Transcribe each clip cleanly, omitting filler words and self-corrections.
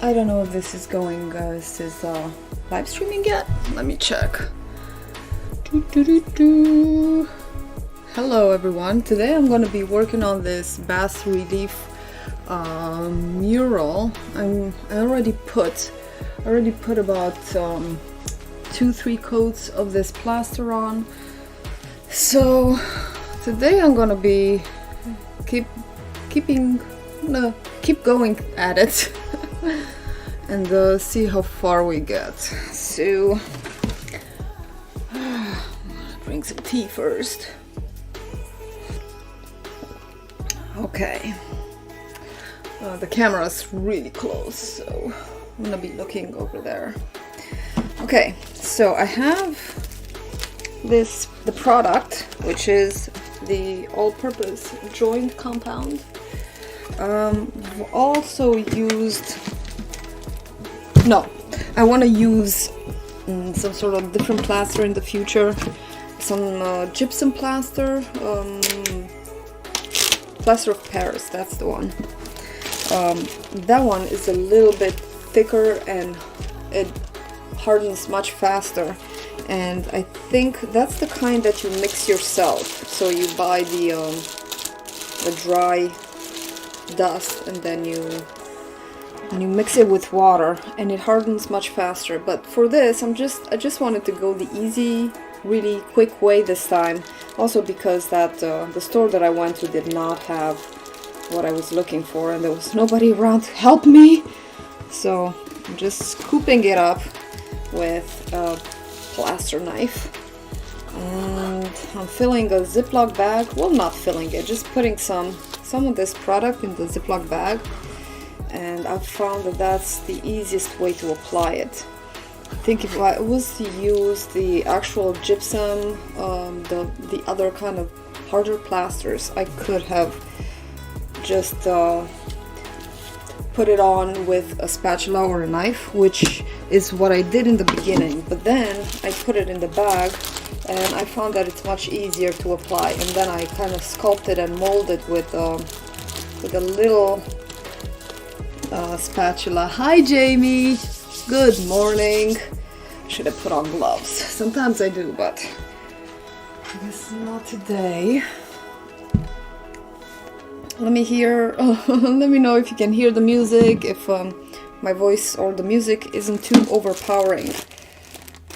I don't know if this is going, is this live streaming yet? Let me check. Hello everyone, today I'm going to be working on this bas-relief mural. I already put about 2-3 coats of this plaster on. So today I'm gonna be keep going at it and see how far we get. So drink some tea first. Okay, the camera is really close, so I'm gonna be looking over there. Okay, so I have the product, which is the all-purpose joint compound. Also used, no, I want to use some sort of different plaster in the future. Some gypsum plaster, plaster of Paris, that's the one. That one is a little bit thicker and it hardens much faster, and I think that's the kind that you mix yourself. So you buy the dry dust and then you mix it with water and it hardens much faster. But for this I just wanted to go the easy, really quick way this time, also because that the store that I went to did not have what I was looking for and there was nobody around to help me. So I'm just scooping it up with a plaster knife, and I'm filling a Ziploc bag, well, not filling it, just putting some of this product in the Ziploc bag, and I've found that that's the easiest way to apply it. I think if I was to use the actual gypsum, the other kind of harder plasters, I could have just put it on with a spatula or a knife, which is what I did in the beginning, but then I put it in the bag and I found that it's much easier to apply, and then I kind of sculpted and molded with a little spatula. Hi Jamie, good morning. Should have put on gloves. Sometimes I do, but I guess not today. Let me know if you can hear the music, if my voice or the music isn't too overpowering.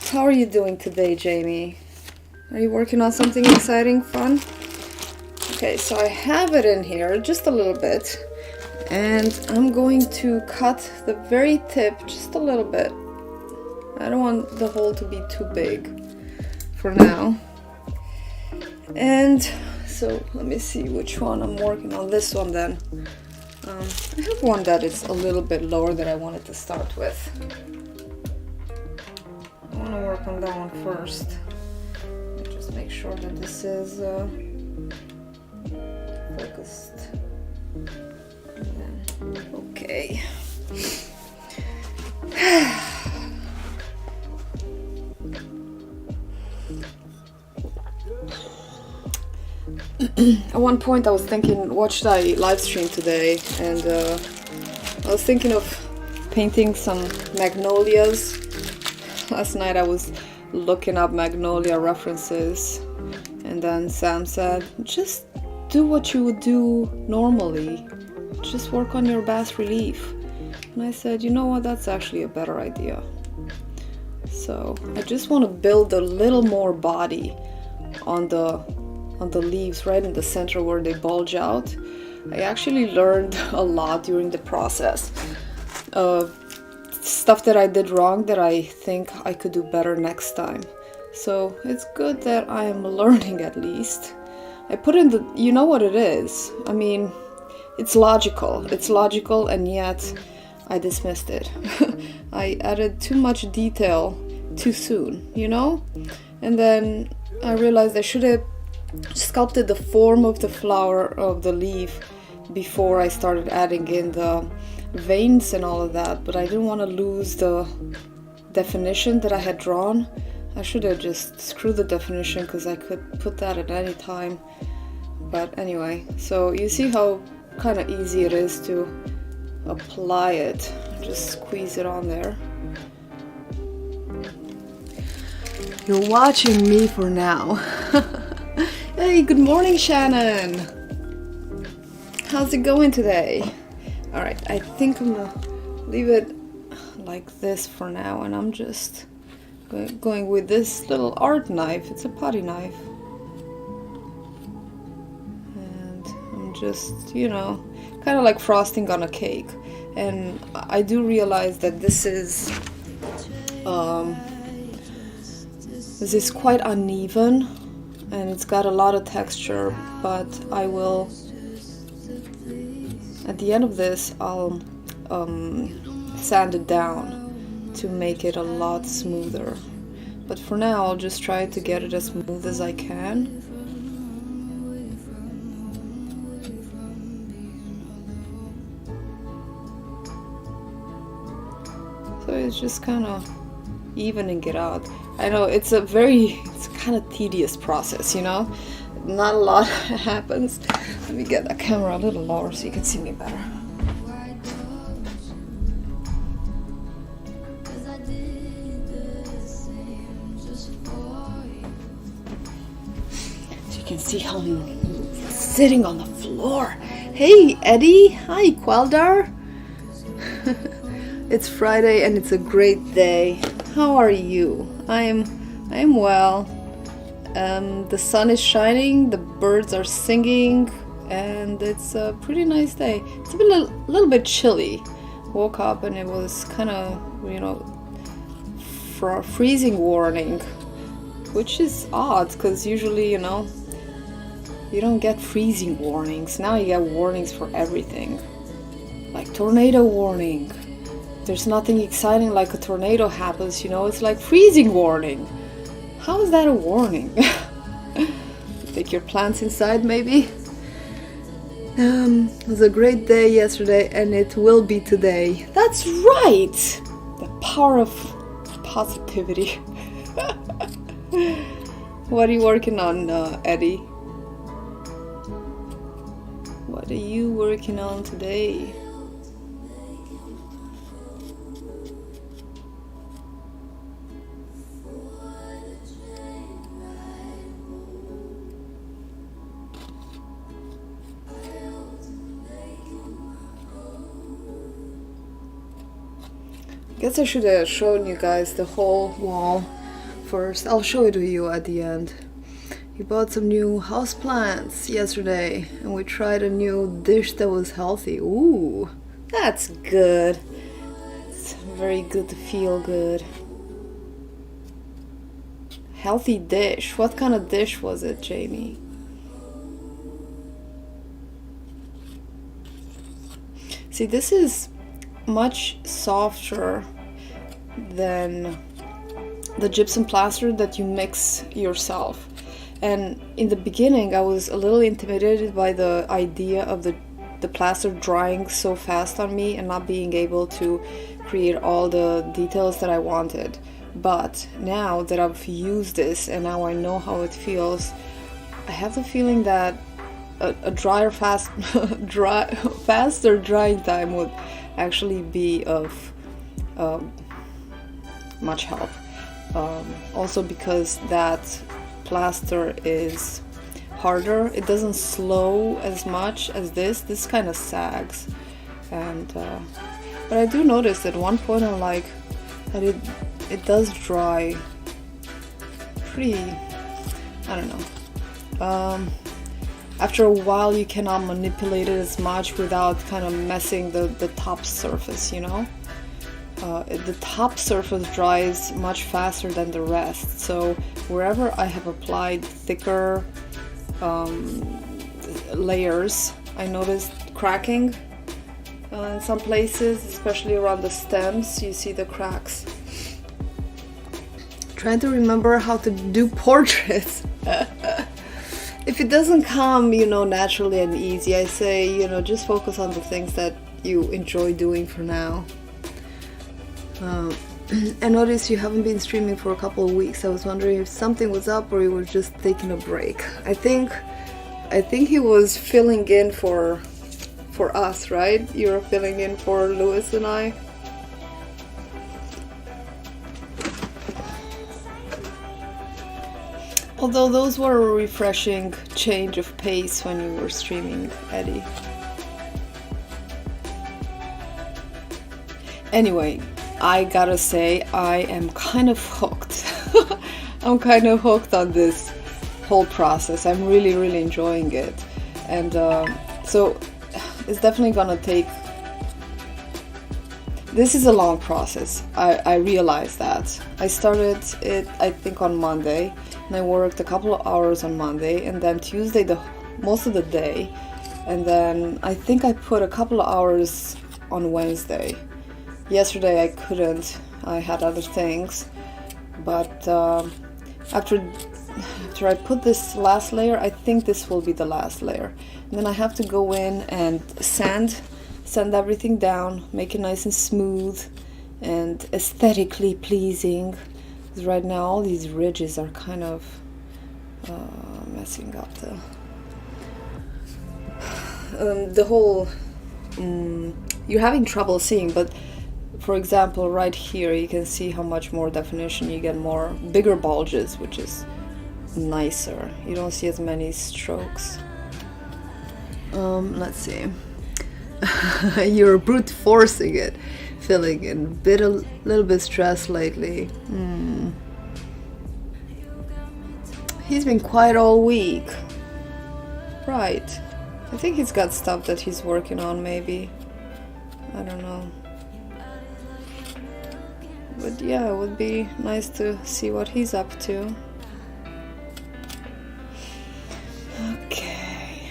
How are you doing today, Jamie? Are you working on something exciting, fun? Okay, so I have it in here just a little bit, and I'm going to cut the very tip just a little bit. I don't want the hole to be too big for now. And so let me see which one I'm working on. This one then. I have one that is a little bit lower that I wanted to start with. I want to work on that one first. Let me just make sure that this is focused. Okay. At one point I was thinking, what should I live stream today? And I was thinking of painting some magnolias. Last night I was looking up magnolia references, and then Sam said, just do what you would do normally. Just work on your bas-relief. And I said, you know what, that's actually a better idea. So I just want to build a little more body on the leaves right in the center where they bulge out. I actually learned a lot during the process. Stuff that I did wrong that I think I could do better next time. So it's good that I am learning at least. I put in the, you know what it is. I mean, it's logical, and yet I dismissed it. I added too much detail too soon, you know? And then I realized I should have sculpted the form of the flower of the leaf before I started adding in the veins and all of that, but I didn't want to lose the definition that I had drawn. I should have just screwed the definition because I could put that at any time. But anyway, so you see how kind of easy it is to apply it. just squeeze it on there. You're watching me for now. Hey, good morning, Shannon. How's it going today? All right, I think I'm gonna leave it like this for now, and I'm just going with this little art knife. It's a putty knife. And I'm just, you know, kind of like frosting on a cake. And I do realize that this is quite uneven, and it's got a lot of texture, but I will, at the end of this, I'll sand it down to make it a lot smoother. But for now, I'll just try to get it as smooth as I can. So it's just kind of evening it out. I know it's kind of tedious process, you know? Not a lot happens. Let me get the camera a little lower so you can see me better. So you can see how I'm sitting on the floor. Hey, Eddie. Hi, Qualdar. It's Friday and it's a great day. How are you? I'm well. The sun is shining, the birds are singing, and it's a pretty nice day. It's been a little bit chilly. Woke up and it was kind of, you know, for a freezing warning, which is odd because usually, you know, you don't get freezing warnings. Now you get warnings for everything, like tornado warning. There's nothing exciting like a tornado happens, you know, it's like freezing warning. How is that a warning? Take your plants inside, maybe? It was a great day yesterday, and it will be today. That's right! The power of positivity. What are you working on, Eddie? What are you working on today? Guess I should have shown you guys the whole wall first. I'll show it to you at the end. We bought some new houseplants yesterday, and we tried a new dish that was healthy. Ooh, that's good. It's very good to feel good. Healthy dish. What kind of dish was it, Jamie? See, this is much softer than the gypsum plaster that you mix yourself. And in the beginning I was a little intimidated by the idea of the plaster drying so fast on me and not being able to create all the details that I wanted. But now that I've used this and now I know how it feels, I have the feeling that a faster drying time would actually be of much help. Also because that plaster is harder, it doesn't slow as much as this kind of sags. And but I do notice at one point I'm like that it does dry pretty, I don't know. After a while you cannot manipulate it as much without kind of messing the top surface, you know? The top surface dries much faster than the rest, so wherever I have applied thicker layers, I noticed cracking in some places, especially around the stems. You see the cracks. Trying to remember how to do portraits. If it doesn't come, you know, naturally and easy, I say, you know, just focus on the things that you enjoy doing for now. I noticed you haven't been streaming for a couple of weeks. I was wondering if something was up or you were just taking a break. I think he was filling in for us, right? You were filling in for Lewis and I. Although those were a refreshing change of pace when you were streaming, Eddie. Anyway, I gotta say, I am kind of hooked. I'm kind of hooked on this whole process. I'm really, really enjoying it. And so it's definitely gonna take... This is a long process. I realize that. I started it, I think, on Monday, and I worked a couple of hours on Monday, and then Tuesday most of the day, and then I think I put a couple of hours on Wednesday. Yesterday I couldn't. I had other things, but after I put this last layer, I think this will be the last layer. And then I have to go in and sand everything down, make it nice and smooth and aesthetically pleasing. Because right now all these ridges are kind of messing up the whole... you're having trouble seeing, but for example, right here you can see how much more definition you get, bigger bulges, which is nicer. You don't see as many strokes. Let's see. You're brute forcing it, filling in. A little bit stressed lately. He's been quiet all week. Right. I think he's got stuff that he's working on, maybe. I don't know. But yeah, it would be nice to see what he's up to. Okay.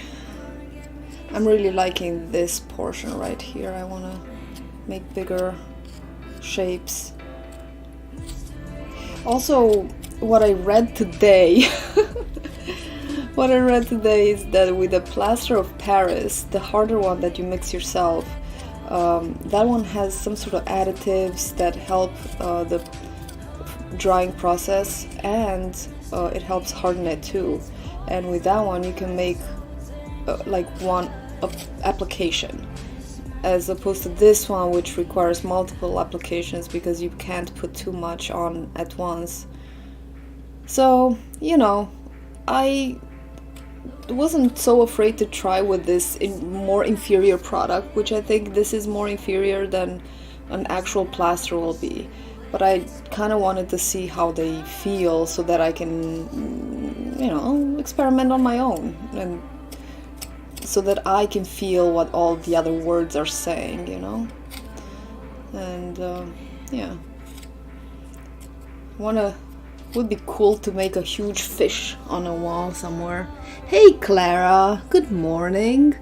I'm really liking this portion right here. I want to make bigger shapes. Also, what I read today is that with the plaster of Paris, the harder one that you mix yourself, that one has some sort of additives that help the drying process, and it helps harden it too. And with that one you can make like one application, as opposed to this one, which requires multiple applications because you can't put too much on at once. So, you know, I wasn't so afraid to try with this more inferior product, which I think this is more inferior than an actual plaster will be. But I kind of wanted to see how they feel so that I can, you know, experiment on my own, and so that I can feel what all the other words are saying, you know. And yeah, would be cool to make a huge fish on a wall somewhere. Hey Clara, good morning.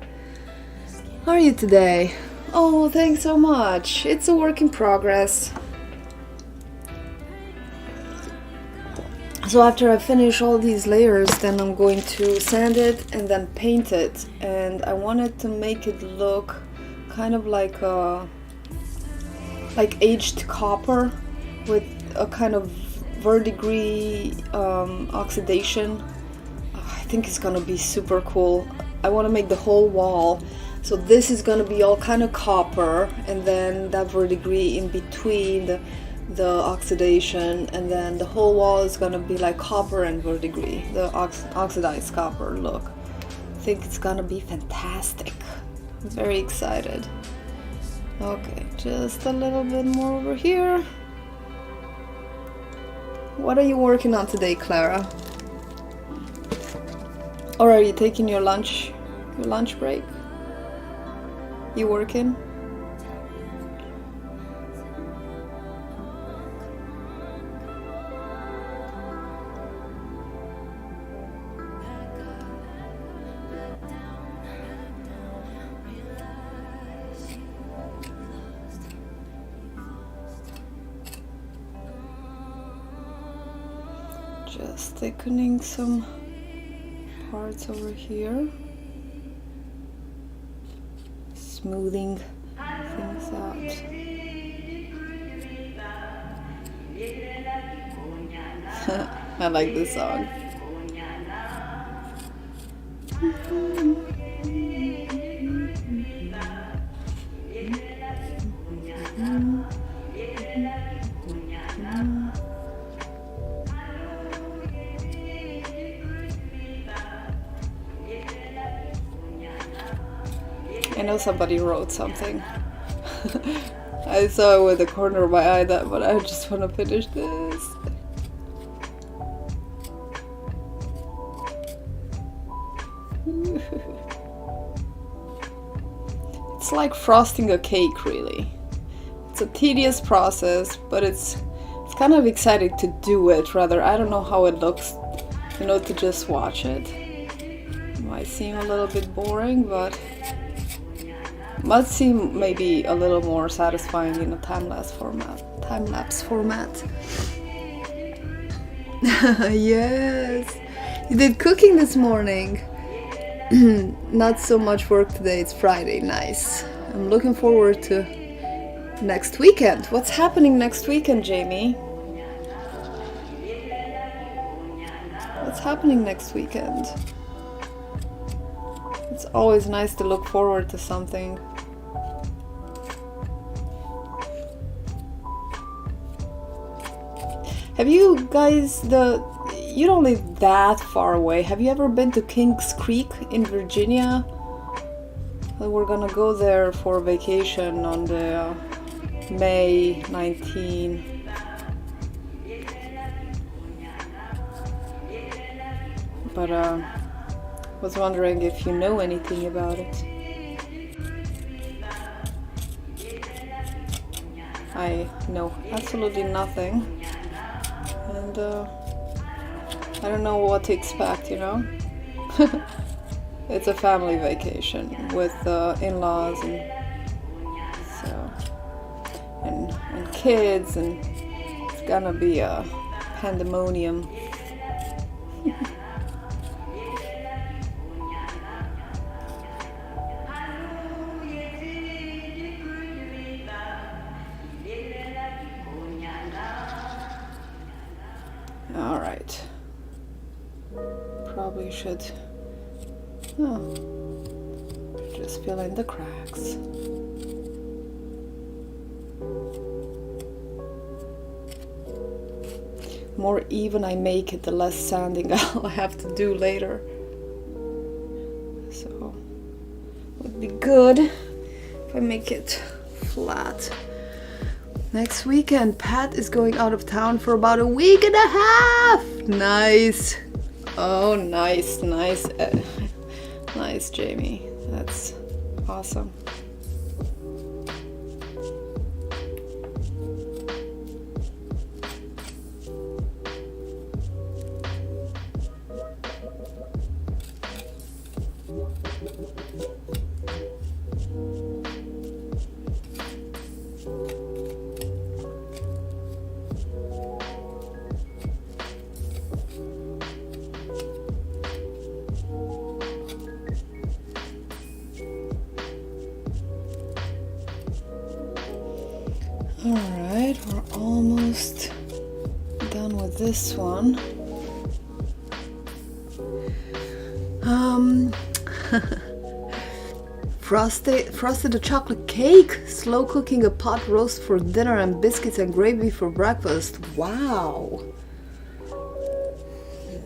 How are you today? Oh, thanks so much. It's a work in progress. So after I finish all these layers, then I'm going to sand it and then paint it. And I wanted to make it look kind of like aged copper with a kind of verdigris oxidation. I think it's gonna be super cool. I want to make the whole wall, so this is gonna be all kind of copper, and then that verdigris in between the oxidation, and then the whole wall is gonna be like copper and verdigris, the oxidized copper look. I think it's gonna be fantastic. I'm very excited. Okay, just a little bit more over here. What are you working on today, Clara? Or are you taking your lunch break? You working? Just thickening some parts over here, smoothing things out. I like this song. I know somebody wrote something. I saw it with the corner of my eye, but I just want to finish this. It's like frosting a cake, really. It's a tedious process, but it's kind of exciting to do it, rather. I don't know how it looks, you know, to just watch it. It might seem a little bit boring, but might seem maybe a little more satisfying in a time-lapse format. Yes, you did cooking this morning. Not so much work today, it's Friday. Nice. I'm looking forward to next weekend. What's happening next weekend, Jamie? What's happening next weekend? It's always nice to look forward to something. Have you guys, you don't live that far away. Have you ever been to Kings Creek in Virginia? We're gonna go there for vacation on the May 19. But was wondering if you know anything about it. I know absolutely nothing. And I don't know what to expect, you know? It's a family vacation with in-laws and kids, and it's gonna be a pandemonium. All right. Probably should just fill in the cracks. More even I make it, the less sanding I'll have to do later. So would be good if I make it flat. Next weekend, Pat is going out of town for about a week and a half. Nice. Oh, nice, nice. Nice, Jamie. That's awesome. Alright, we're almost done with this one. Frosted a chocolate cake, slow cooking a pot roast for dinner, and biscuits and gravy for breakfast. Wow,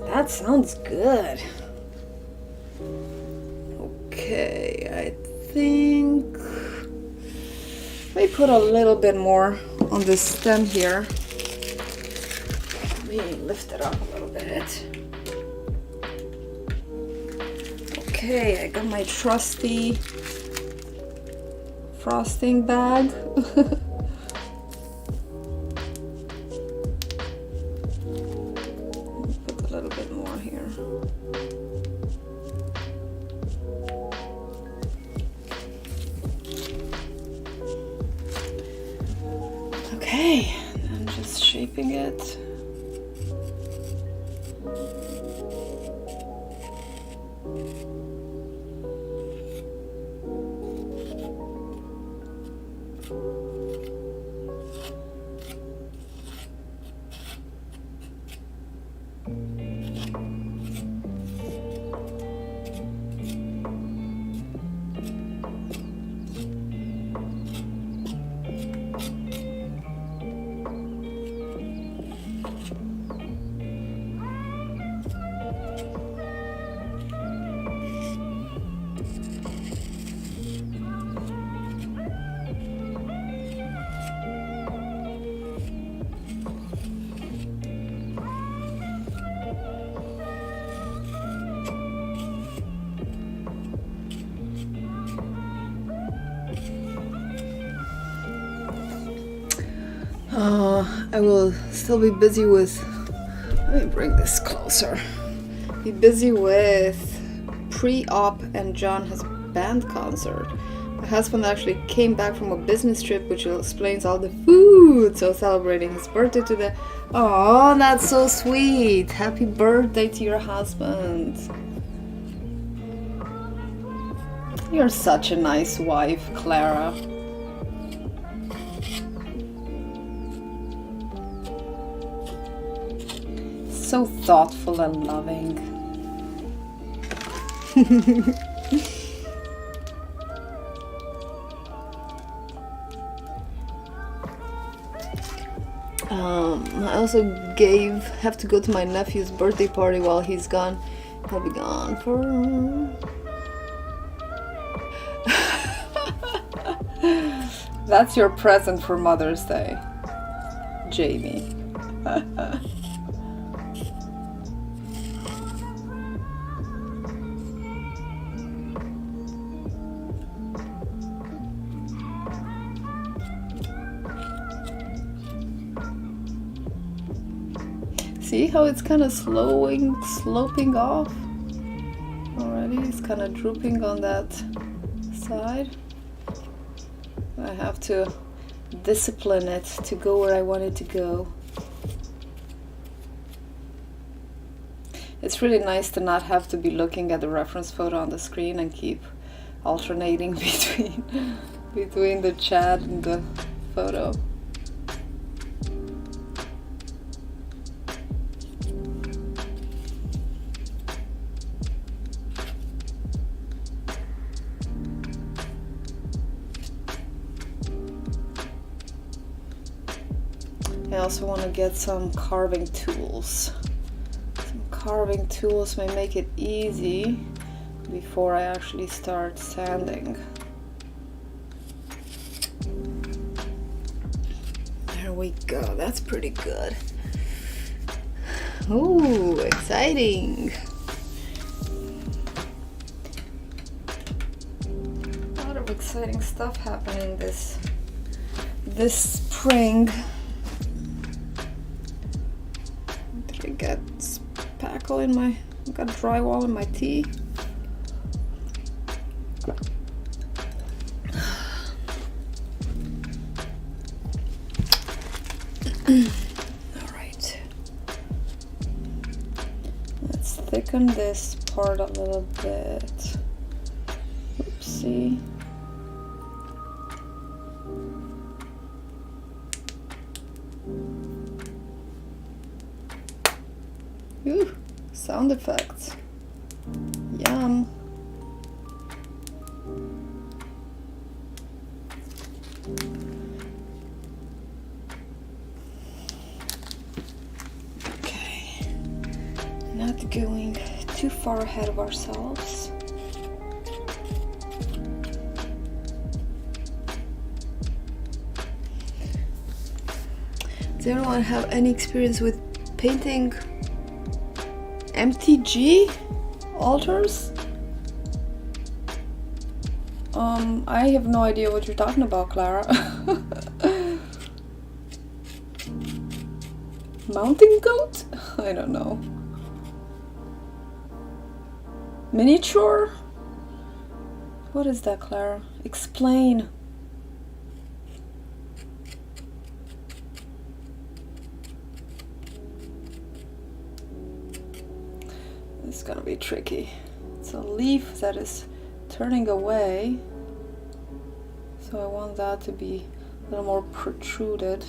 that sounds good. Okay, I think let me put a little bit more on this stem here. Let me lift it up a little bit. Okay, I got my trusty frosting bag. Put a little bit more here. Okay, and I'm just shaping it. I will still be busy with, let me bring this closer, be busy with pre-op, and John has a band concert. My husband actually came back from a business trip, which explains all the food, so celebrating his birthday today. Oh, that's so sweet. Happy birthday to your husband. You're such a nice wife, Clara. So thoughtful and loving. I also have to go to my nephew's birthday party while he's gone. He'll be gone for... That's your present for Mother's Day, Jamie. See how it's kind of sloping off already? It's kind of drooping on that side. I have to discipline it to go where I want it to go. It's really nice to not have to be looking at the reference photo on the screen and keep alternating between the chat and the photo. I also want to get some carving tools. Some carving tools may make it easy before I actually start sanding. There we go, that's pretty good. Ooh, exciting! A lot of exciting stuff happening this spring. Did I get spackle in my, got drywall in my tea? Alright. Let's thicken this part a little bit. Oopsie. Ooh, sound effects. Yum. Okay. Not going too far ahead of ourselves. Does anyone have any experience with painting MTG altars? I have no idea what you're talking about, Clara. Mountain goat? I don't know. Miniature? What is that, Clara? Explain. It's gonna be tricky. It's a leaf that is turning away, so I want that to be a little more protruded.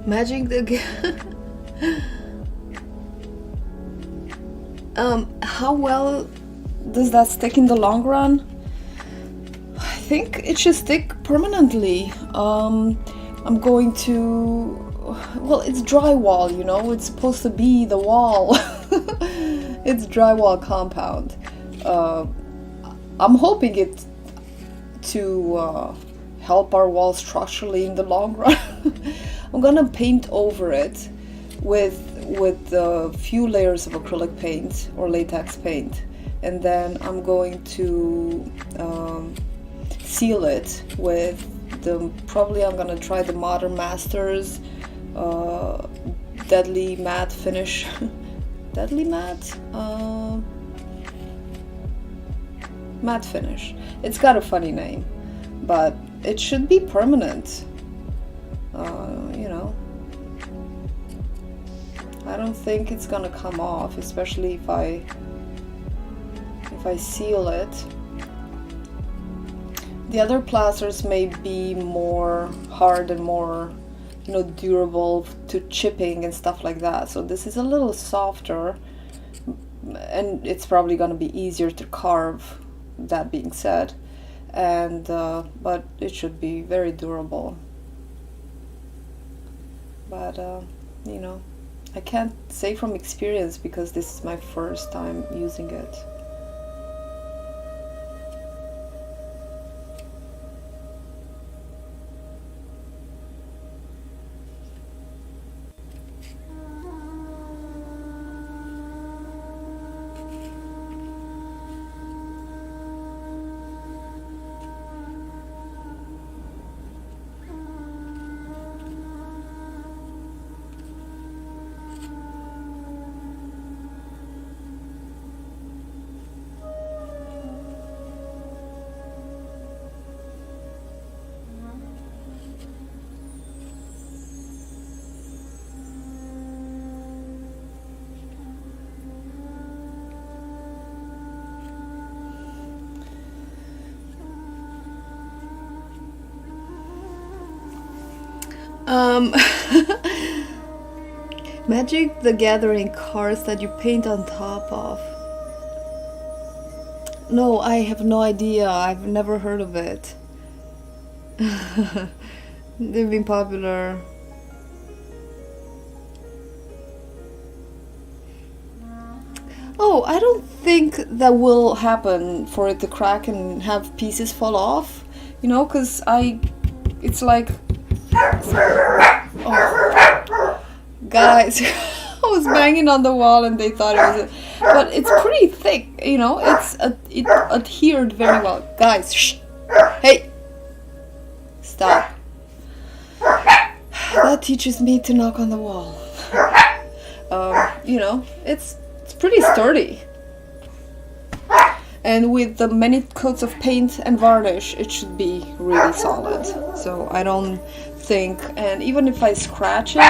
Magic the how well does that stick in the long run? I think it should stick permanently. I'm going to, well, it's drywall, you know, it's supposed to be the wall. It's drywall compound. I'm hoping it to help our wall structurally in the long run. I'm gonna paint over it with a few layers of acrylic paint or latex paint, and then I'm going to seal it with probably I'm gonna try the Modern Masters Deadly Matte Finish. Deadly Matte? Matte Finish. It's got a funny name, but it should be permanent. You know, I don't think it's gonna come off, especially if I seal it. The other plasters may be more hard and more, you know, durable to chipping and stuff like that. So this is a little softer, and it's probably gonna be easier to carve, that being said, and but it should be very durable. But you know, I can't say from experience because this is my first time using it. Magic the Gathering cards that you paint on top of. No, I have no idea. I've never heard of it. They've been popular. Oh, I don't think that will happen for it to crack and have pieces fall off. You know, because it's like... Oh, guys, I was banging on the wall and they thought it was but it's pretty thick, you know, it adhered very well. Guys, shh, hey, stop. That teaches me to knock on the wall. You know, it's pretty sturdy. And with the many coats of paint and varnish, it should be really solid. So I don't think, and even if I scratch it,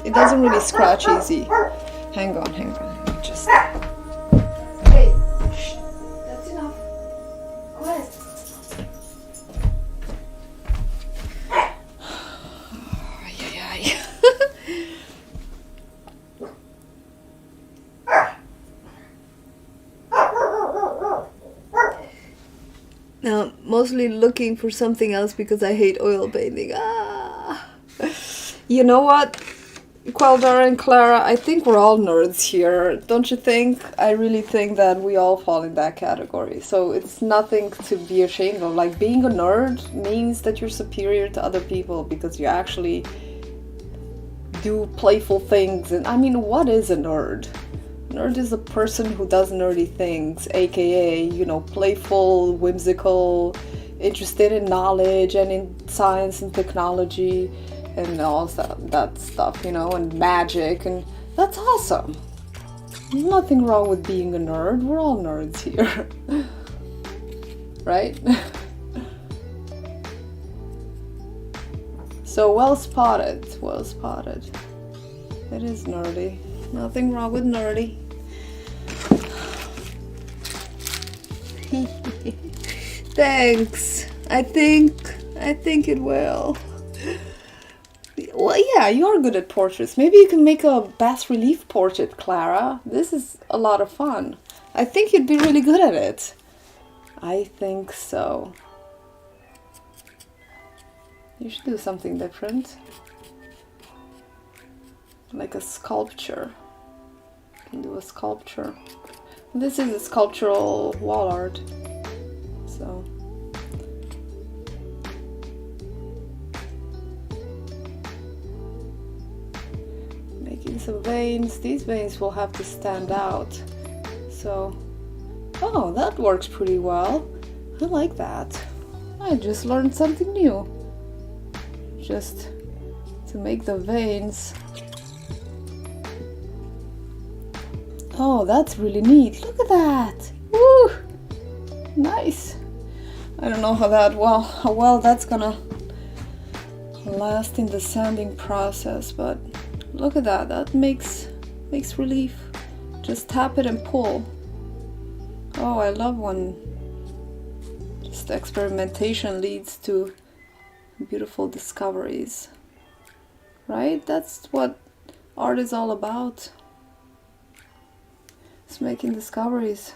it doesn't really scratch easy. Hang on, let me just... Hey, shh, that's enough. Quiet. Now, mostly looking for something else because I hate oil painting. You know what, Queldar and Clara, I think we're all nerds here, don't you think? I really think that we all fall in that category. So it's nothing to be ashamed of. Like, being a nerd means that you're superior to other people because you actually do playful things. And I mean, what is a nerd? Nerd is a person who does nerdy things, aka, you know, playful, whimsical, interested in knowledge and in science and technology and all that stuff, you know, and magic, and that's awesome. There's nothing wrong with being a nerd. We're all nerds here. Right? So well spotted. It is nerdy. Nothing wrong with nerdy. Thanks. I think it will. Well, yeah, you're good at portraits. Maybe you can make a bas-relief portrait, Clara. This is a lot of fun. I think you'd be really good at it. I think so. You should do something different. Like a sculpture. You can do a sculpture. This is a sculptural wall art. So... making some veins. These veins will have to stand out. So... oh, that works pretty well. I like that. I just learned something new. Just to make the veins. Oh, that's really neat. Look at that. Woo! Nice. I don't know how well that's gonna last in the sanding process, but look at that. That makes relief. Just tap it and pull. Oh, I love when just experimentation leads to beautiful discoveries. Right? That's what art is all about. It's making discoveries.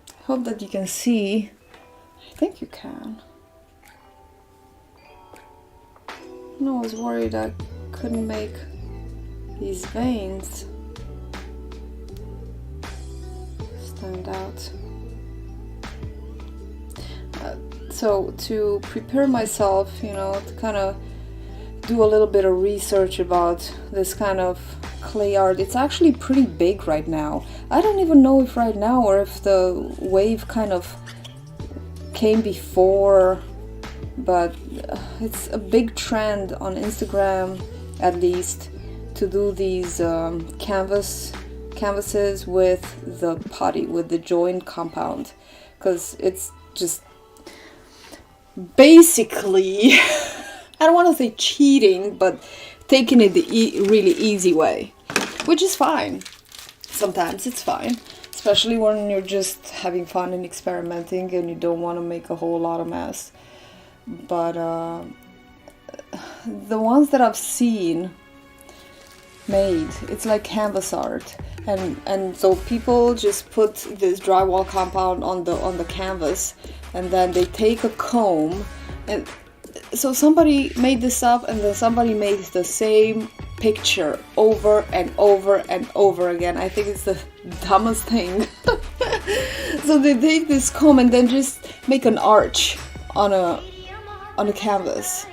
I hope that you can see. I think you can. No, I was worried I couldn't make these veins stand out. So to prepare myself, you know, to kind of do a little bit of research about this kind of clay art. It's actually pretty big right now. I don't even know if right now or if the wave kind of came before, but it's a big trend on Instagram, at least, to do these canvases with the putty, with the joint compound, because it's just basically I don't want to say cheating, but taking it the really easy way, which is fine. Sometimes it's fine, especially when you're just having fun and experimenting and you don't want to make a whole lot of mess. But the ones that I've seen made, it's like canvas art, and so people just put this drywall compound on the canvas, and then they take a comb, and so somebody made this up, and then somebody made the same picture over and over and over again. I think it's the dumbest thing. So they take this comb and then just make an arch on a canvas.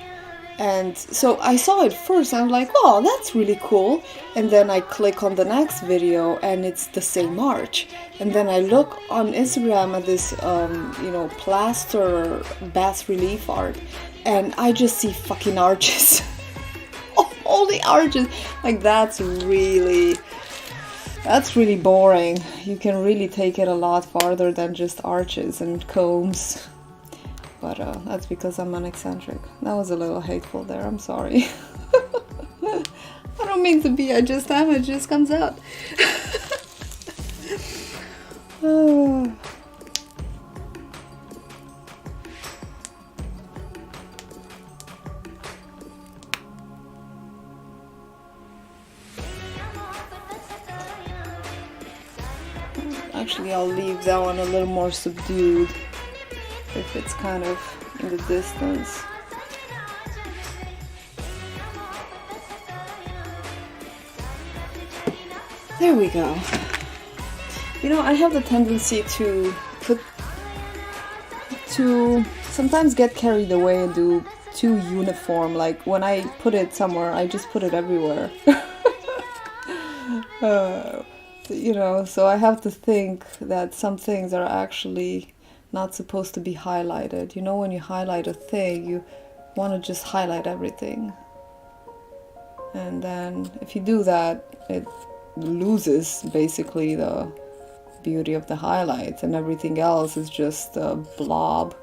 And so I saw it first and I'm like, oh, that's really cool. And then I click on the next video and it's the same arch. And then I look on Instagram at this, plaster bas-relief art, and I just see fucking arches. All the arches. Like, that's really boring. You can really take it a lot farther than just arches and combs. But that's because I'm an eccentric. That was a little hateful there, I'm sorry. I don't mean to be, I just am, it just comes out. Actually, I'll leave that one a little more subdued if it's kind of in the distance. There we go. You know, I have the tendency to sometimes get carried away and do too uniform. Like, when I put it somewhere, I just put it everywhere. So I have to think that some things are actually not supposed to be highlighted. You know, when you highlight a thing, you want to just highlight everything. And then if you do that, it loses basically the beauty of the highlights, and everything else is just a blob.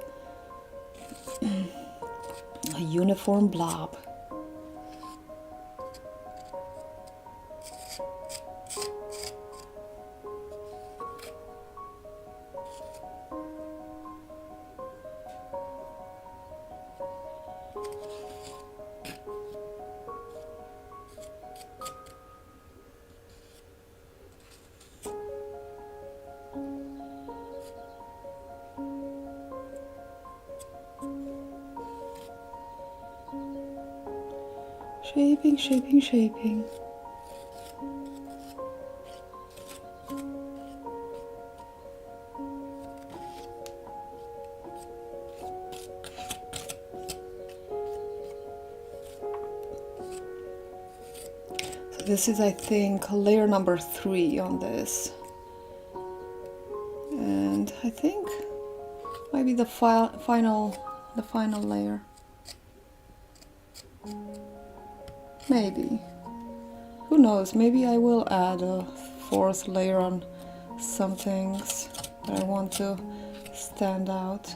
A uniform blob. Shaping, shaping, shaping. So this is, I think, layer number 3 on this. And I think maybe the final layer. Maybe. Who knows? Maybe I will add a 4th layer on some things that I want to stand out.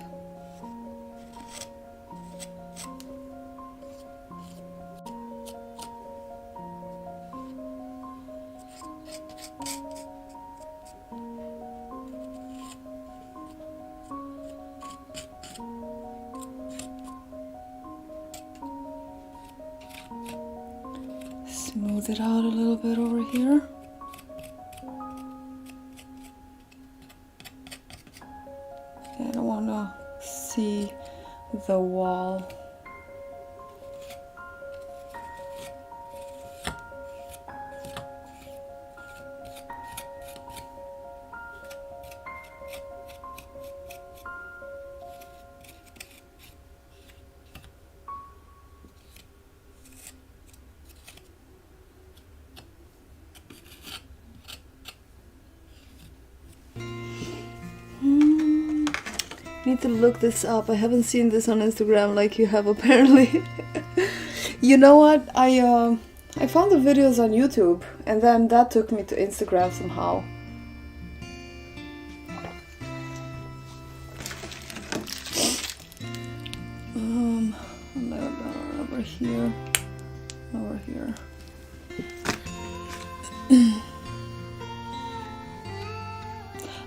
Smooth it out a little bit over here. And I want to see the wall. Need to look this up. I haven't seen this on Instagram like you have apparently. You know what? I found the videos on YouTube and then that took me to Instagram somehow. A little bit over here. Over here.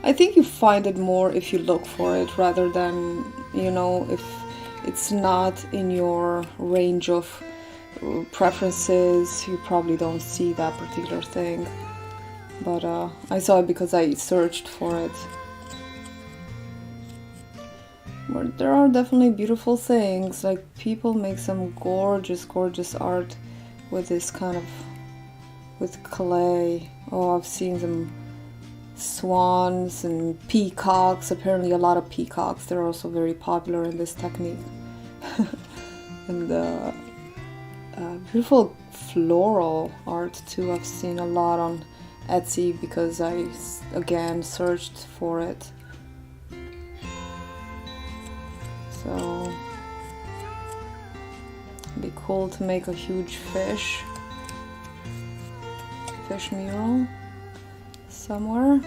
I think you find it more if you look for it rather than, you know, if it's not in your range of preferences, you probably don't see that particular thing. But I saw it because I searched for it. But there are definitely beautiful things, like people make some gorgeous, gorgeous art with this kind of, with clay. Oh, I've seen some swans and peacocks. Apparently a lot of peacocks, they're also very popular in this technique. And beautiful floral art too, I've seen a lot on Etsy because I again searched for it. So it'd be cool to make a huge fish mural somewhere.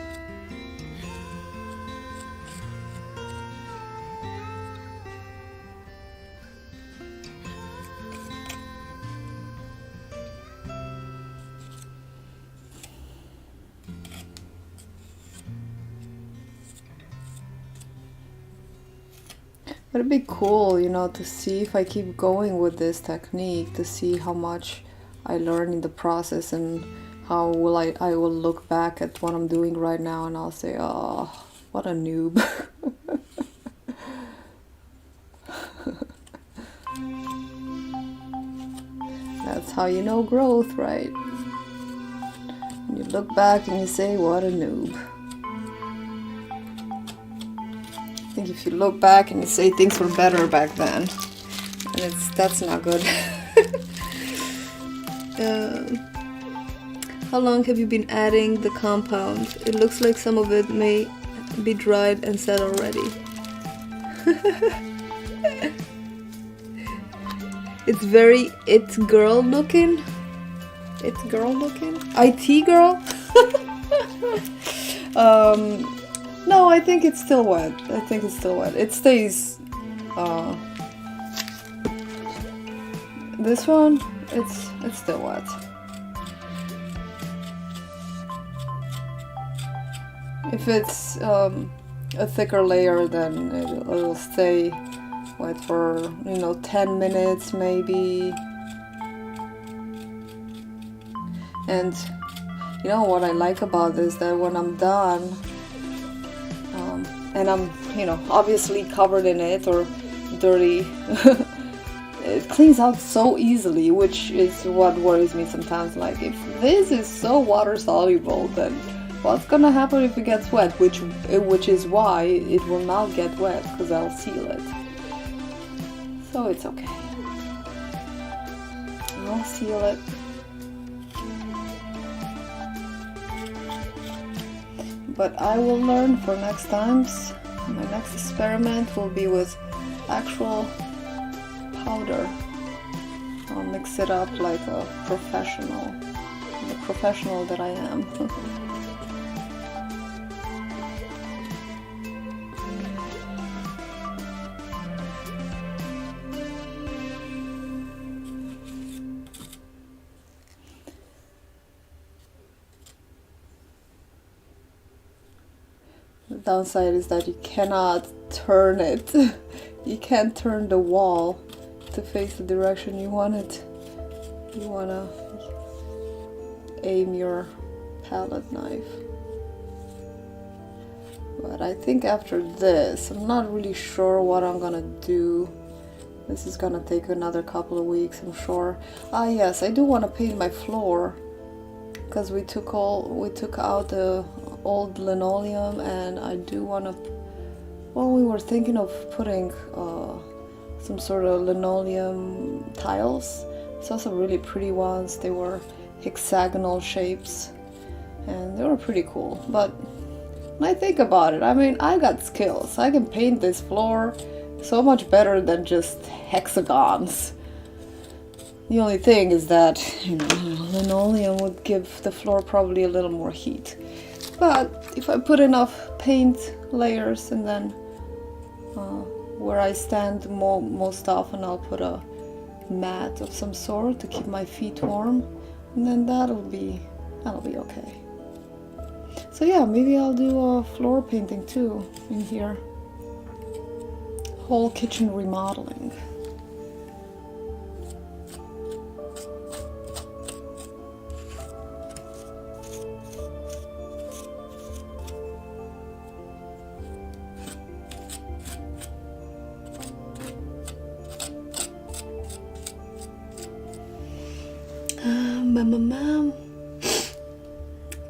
But it'd be cool, you know, to see if I keep going with this technique, to see how much I learn in the process and how will I will look back at what I'm doing right now and I'll say, oh, what a noob. That's how you know growth, right? When you look back and you say, what a noob. I think if you look back and you say things were better back then, and that's not good. How long have you been adding the compound? It looks like some of it may be dried and set already. It's very it girl looking. It's girl looking? IT girl? No, I think it's still wet. I think it's still wet. It stays. This one, it's still wet. If it's a thicker layer, then it'll stay wet for, you know, 10 minutes maybe. And you know what I like about this, that when I'm done, and I'm, you know, obviously covered in it or dirty, it cleans out so easily, which is what worries me sometimes. Like, if this is so water soluble, then what's gonna happen if it gets wet? Which is why it will not get wet, because I'll seal it. So it's okay. I'll seal it. But I will learn for next times. My next experiment will be with actual powder. I'll mix it up like a professional, the professional that I am. The downside is that you cannot turn it. You can't turn the wall to face the direction you want it. You want to aim your palette knife. But I think after this, I'm not really sure what I'm gonna do. This is gonna take another couple of weeks, I'm sure. Ah yes, I do want to paint my floor, because we took out the old linoleum, and I do want to, well, we were thinking of putting some sort of linoleum tiles. Saw some really pretty ones. They were hexagonal shapes and they were pretty cool. But when I think about it, I mean, I got skills. I can paint this floor so much better than just hexagons. The only thing is that, you know, linoleum would give the floor probably a little more heat. But if I put enough paint layers, and then where I stand most often, I'll put a mat of some sort to keep my feet warm, and then that'll be okay. So yeah, maybe I'll do a floor painting too in here. Whole kitchen remodeling.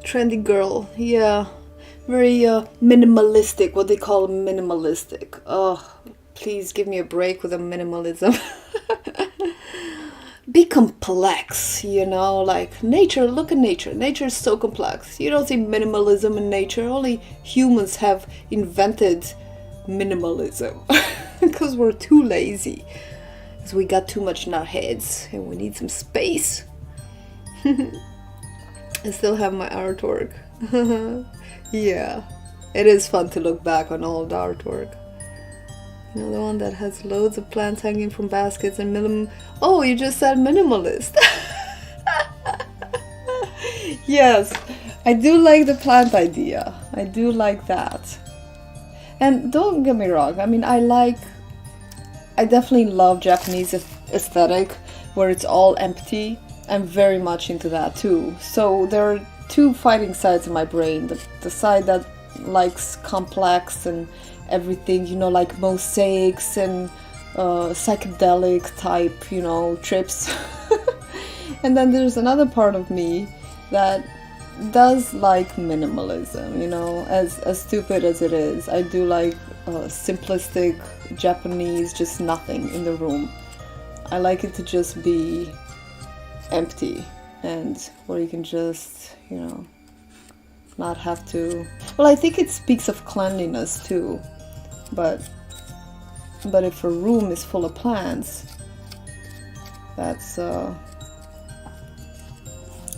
Trendy girl, yeah, very minimalistic, what they call minimalistic. Oh, please give me a break with the minimalism. Be complex, you know, like nature, look at nature. Nature is so complex. You don't see minimalism in nature. Only humans have invented minimalism because we're too lazy, because we got too much in our heads and we need some space. I still have my artwork. Yeah, it is fun to look back on old artwork. You know, the one that has loads of plants hanging from baskets and oh, you just said minimalist. Yes, I do like the plant idea. I do like that. And don't get me wrong, I mean, I definitely love Japanese aesthetic where it's all empty. I'm very much into that too. So there are two fighting sides in my brain. The side that likes complex and everything, you know, like mosaics and psychedelic type, you know, trips. And then there's another part of me that does like minimalism, you know, as stupid as it is. I do like simplistic Japanese, just nothing in the room. I like it to just be empty, and where you can just, you know, not have to. Well, I think it speaks of cleanliness too, but if a room is full of plants, that's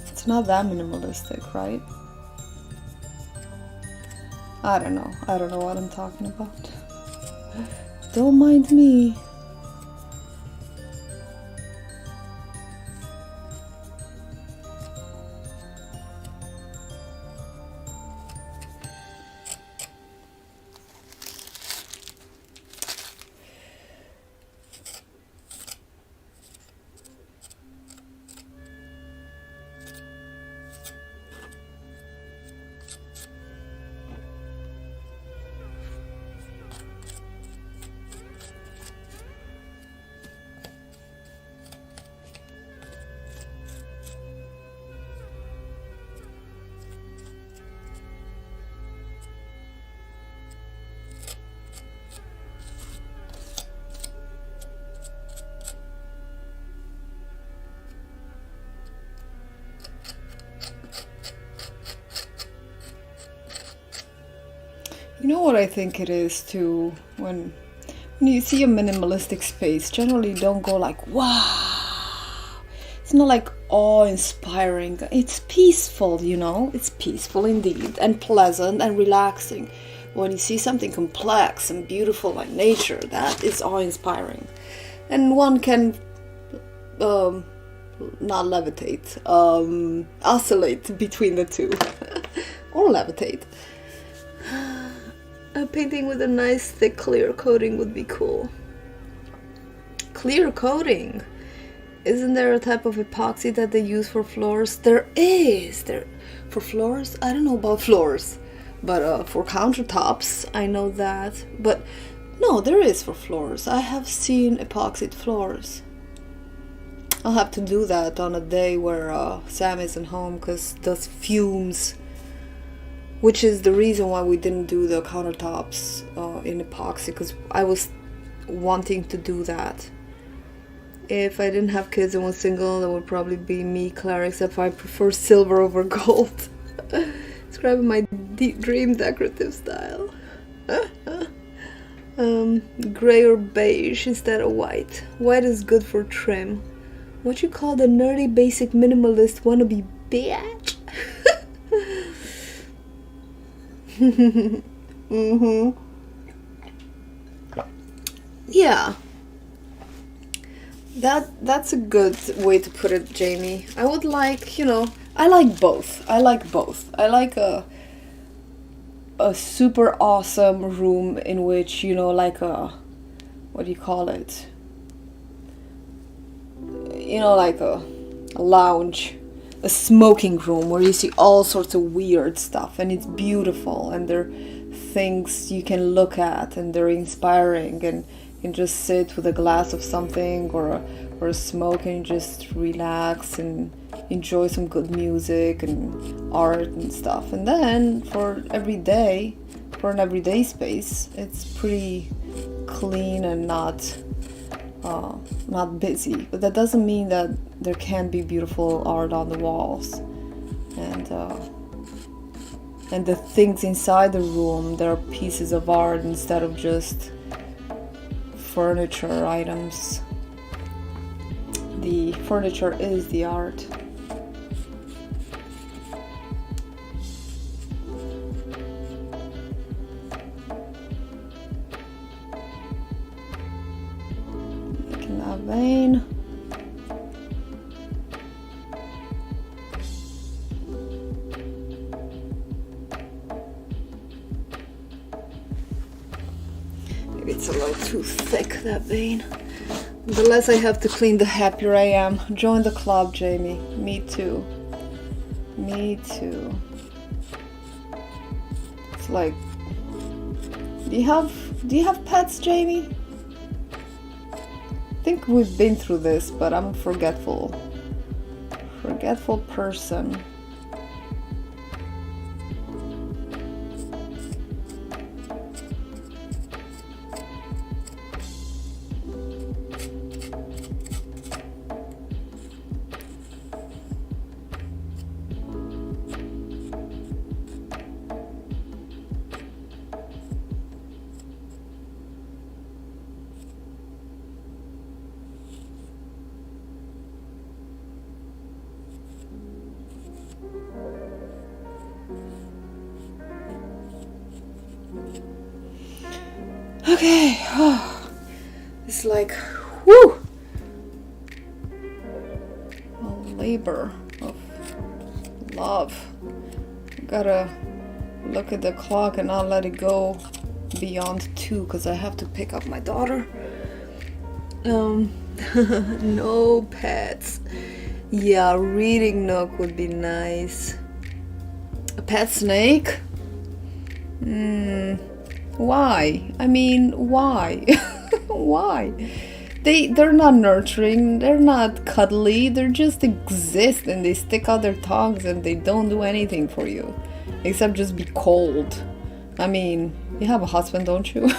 it's not that minimalistic, right? I don't know what I'm talking about. Don't mind me. You know what I think it is too, when you see a minimalistic space, generally don't go like, wow. It's not like awe-inspiring. It's peaceful, you know? It's peaceful indeed, and pleasant and relaxing. When you see something complex and beautiful like nature, that is awe-inspiring. And one can not levitate, oscillate between the two. Or levitate. A painting with a nice thick clear coating would be cool. Clear coating? Isn't there a type of epoxy that they use for floors? There is. For floors? I don't know about floors. But for countertops, I know that. But no, there is for floors. I have seen epoxied floors. I'll have to do that on a day where Sam isn't home, because those fumes, which is the reason why we didn't do the countertops in epoxy, because I was wanting to do that. If I didn't have kids and was single, that would probably be me, Claire, except I prefer silver over gold. Describing my deep dream decorative style. Gray or beige instead of white. White is good for trim. What you call the nerdy basic minimalist wannabe bitch? Yeah. That's a good way to put it, Jamie. I would like, I like both. I like a super awesome room in which, like a, what do you call it? Like a lounge, a smoking room where you see all sorts of weird stuff and it's beautiful and there are things you can look at and they're inspiring, and you can just sit with a glass of something or a smoke and just relax and enjoy some good music and art and stuff. And then for an everyday space, it's pretty clean and not busy. But that doesn't mean that there can't be beautiful art on the walls and the things inside the room. There are pieces of art instead of just furniture items. The furniture is the art. Making that vein. Maybe it's a little too thick, that vein. The less I have to clean, the happier I am. Join the club, Jamie. Me too. Me too. It's like, do you have pets, Jamie? I think we've been through this, but I'm a forgetful person. Okay, it's like, whew, a labor of love. Gotta look at the clock and not let it go beyond 2 because I have to pick up my daughter. No pets. Yeah, reading nook would be nice. A pet snake? Why? I mean, why? Why? They're not nurturing, they're not cuddly, they just exist and they stick out their tongues and they don't do anything for you. Except just be cold. I mean, you have a husband, don't you?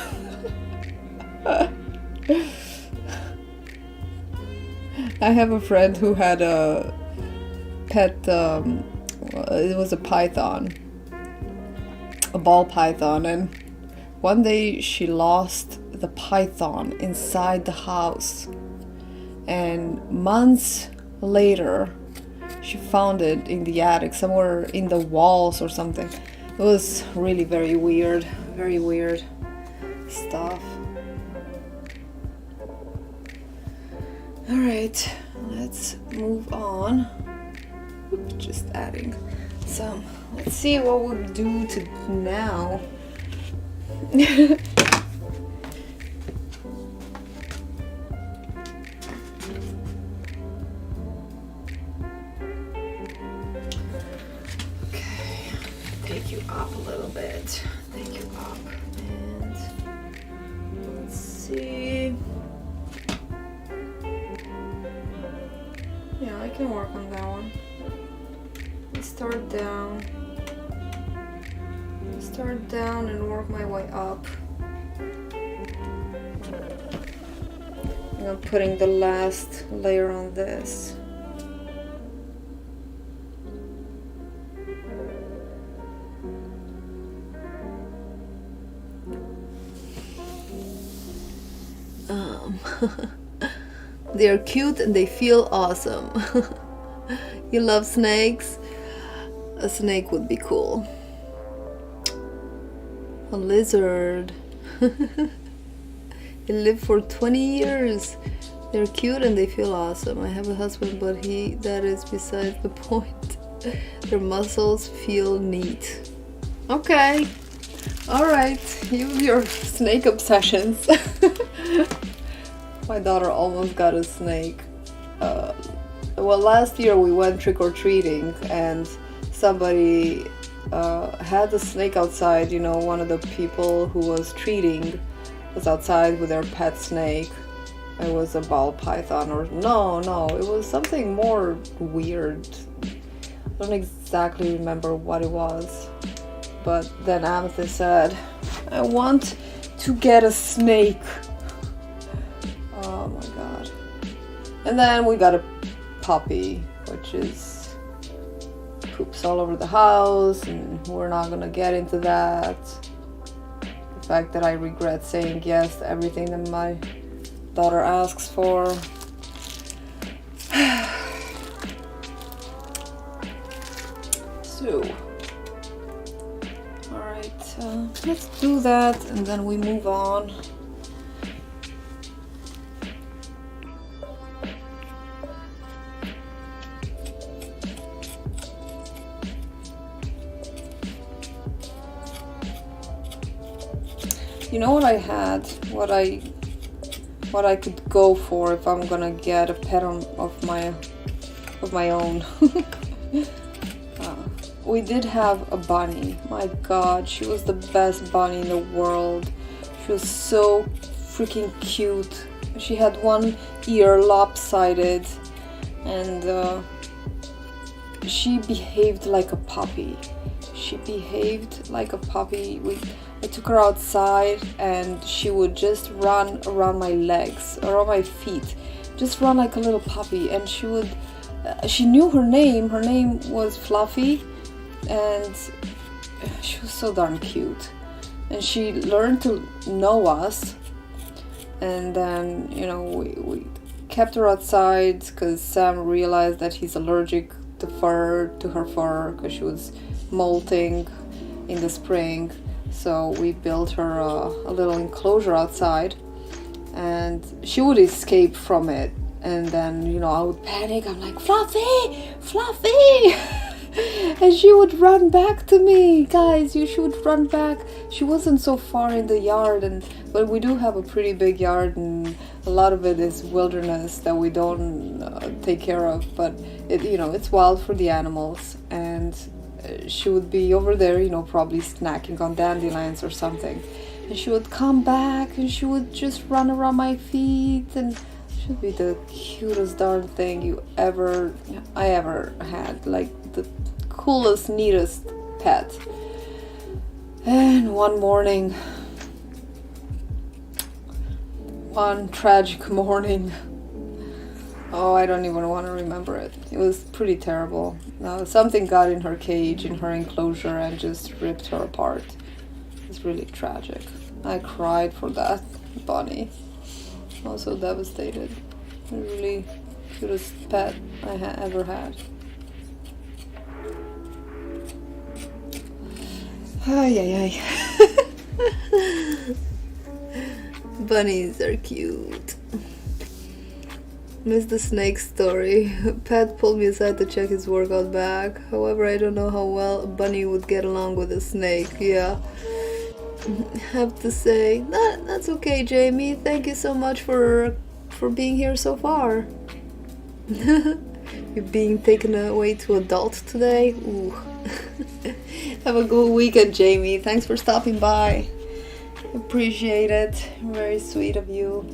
I have a friend who had a pet, it was a python. A ball python, and one day she lost the python inside the house, and months later she found it in the attic, somewhere in the walls or something. It was really very weird stuff. All right, let's move on. Just adding some. Let's see what we'll do to now. Okay, take you up a little bit. Take you up, and let's see. Yeah, I can work on that one. Start down and work my way up. I'm putting the last layer on this. They're cute and they feel awesome. You love snakes? A snake would be cool. A lizard. They live for 20 years. They're cute and they feel awesome. I have a husband, but that is besides the point. Their muscles feel neat. Okay. Alright. You have your snake obsessions. My daughter almost got a snake. Well, last year we went trick-or-treating and somebody had a snake outside. You know, one of the people who was treating was outside with their pet snake. It was a ball python, or no, it was something more weird. I don't exactly remember what it was. But then Amethyst said, I want to get a snake. Oh my god. And then we got a puppy, which is poops all over the house, and we're not gonna get into that. The fact that I regret saying yes to everything that my daughter asks for. So, alright, let's do that and then we move on. You know what I had? What I could go for if I'm gonna get a pet of my own. We did have a bunny. My god, she was the best bunny in the world. She was so freaking cute. She had one ear lopsided, and she behaved like a puppy. I took her outside and she would just run around my legs, around my feet, just run like a little puppy. And she knew her name. Her name was Fluffy, and she was so darn cute. And she learned to know us. And then, you know, we kept her outside because Sam realized that he's allergic to her fur, because she was molting in the spring. So we built her a little enclosure outside, and she would escape from it. And then, you know, I would panic. I'm like, Fluffy! Fluffy! And she would run back to me. Guys, she would run back. She wasn't so far in the yard, but we do have a pretty big yard, and a lot of it is wilderness that we don't take care of. But it's wild for the animals, and she would be over there, you know, probably snacking on dandelions or something. And she would come back and she would just run around my feet, and she would be the cutest darn thing I ever had. Like the coolest, neatest pet. And one tragic morning, oh, I don't even want to remember it. It was pretty terrible. Something got in her cage, in her enclosure, and just ripped her apart. It's really tragic. I cried for that bunny. I was so devastated. Really cutest pet I ever had. Ay, ay, ay. Bunnies are cute. Missed the snake story. Pat pulled me aside to check his workout bag. However, I don't know how well a bunny would get along with a snake. Yeah. Have to say, that's okay, Jamie. Thank you so much for being here so far. You're being taken away to adult today? Ooh. Have a good weekend, Jamie. Thanks for stopping by. Appreciate it. Very sweet of you.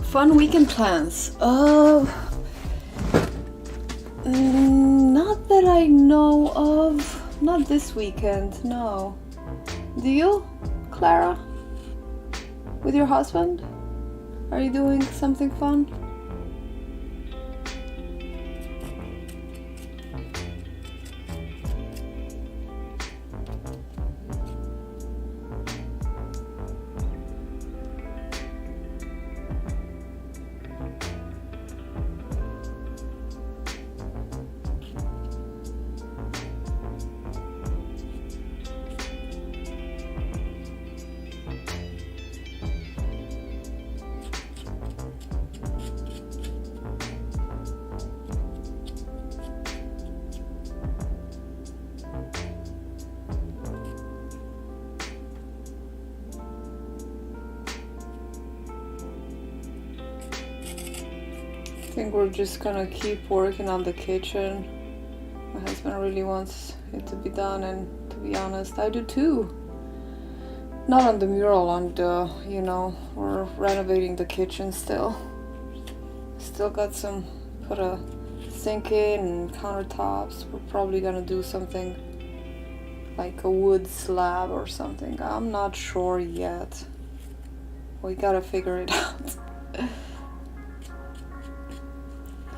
Fun weekend plans. Not that I know of. Not this weekend, no. Do you, Clara? With your husband? Are you doing something fun? I think we're just gonna keep working on the kitchen. My husband really wants it to be done, and to be honest, I do too. Not on the mural, on the, we're renovating the kitchen still. Still got some, put a sink in and countertops. We're probably gonna do something like a wood slab or something. I'm not sure yet. We gotta figure it out.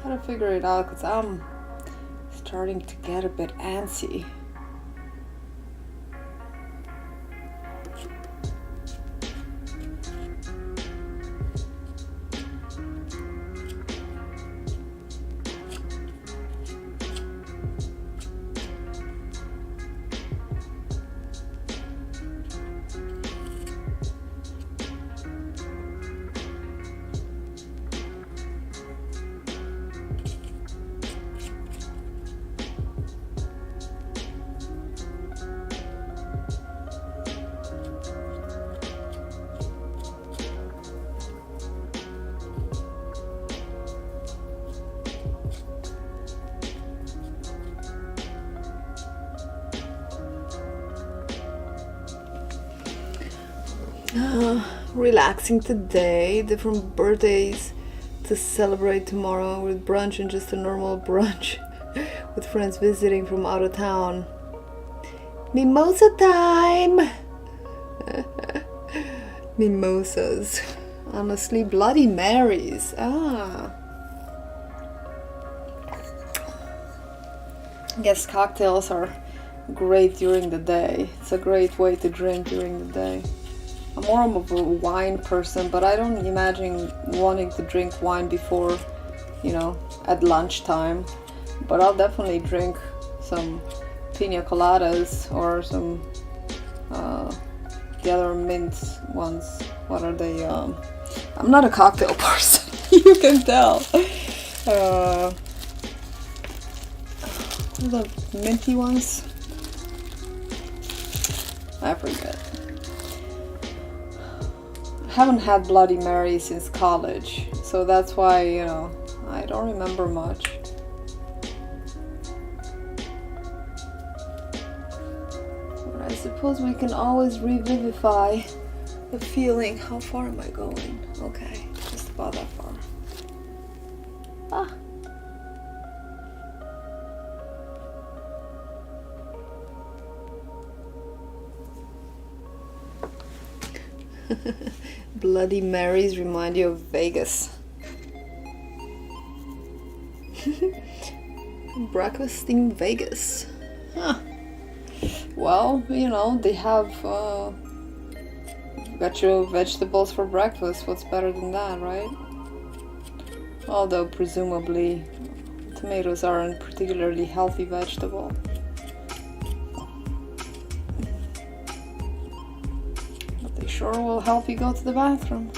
Gotta figure it out because I'm starting to get a bit antsy. Relaxing today, different birthdays to celebrate tomorrow with brunch and just a normal brunch with friends visiting from out of town. Mimosa time! Mimosas. Honestly, Bloody Marys. I guess cocktails are great during the day. It's a great way to drink during the day. I'm more of a wine person, but I don't imagine wanting to drink wine before, you know, at lunchtime. But I'll definitely drink some pina coladas or some the other mint ones. What are they? I'm not a cocktail person. You can tell. The minty ones. I forget. I haven't had Bloody Mary since college, so that's why, you know, I don't remember much. But I suppose we can always revivify the feeling. How far am I going? Okay, just about that far. Ah. Bloody Marys remind you of Vegas. Breakfast in Vegas. Huh. Well, you know, they have vegetables for breakfast. What's better than that, right? Although presumably tomatoes aren't particularly healthy vegetable. Sure will help you go to the bathroom.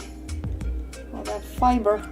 All that fiber.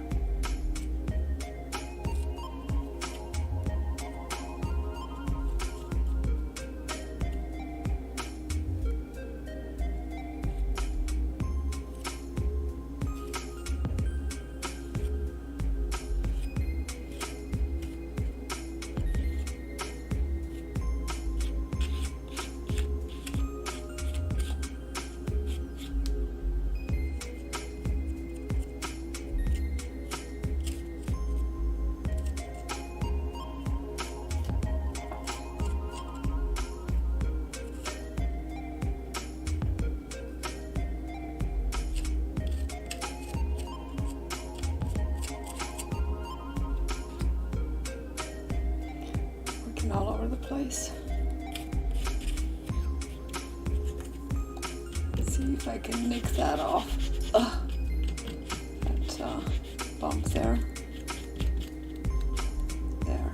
All over the place. Let's see if I can nick that off. That bump there. There.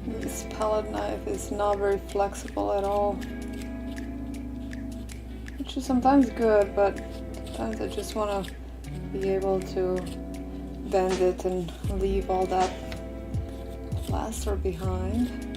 This palette knife is not very flexible at all, which is sometimes good, but sometimes I just want to be able to bend it and leave all that plaster behind.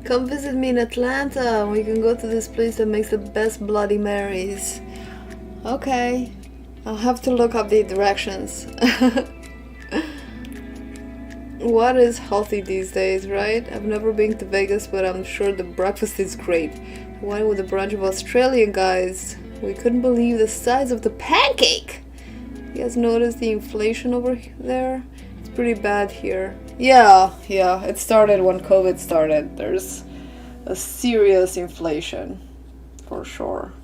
Come visit me in Atlanta. We can go to this place that makes the best Bloody Marys. Okay, I'll have to look up the directions. What is healthy these days, right? I've never been to Vegas, but I'm sure the breakfast is great. I went with a bunch of Australian guys. We couldn't believe the size of the pancake. You guys notice the inflation over there? It's pretty bad here. Yeah, it started when COVID started. There's a serious inflation, for sure.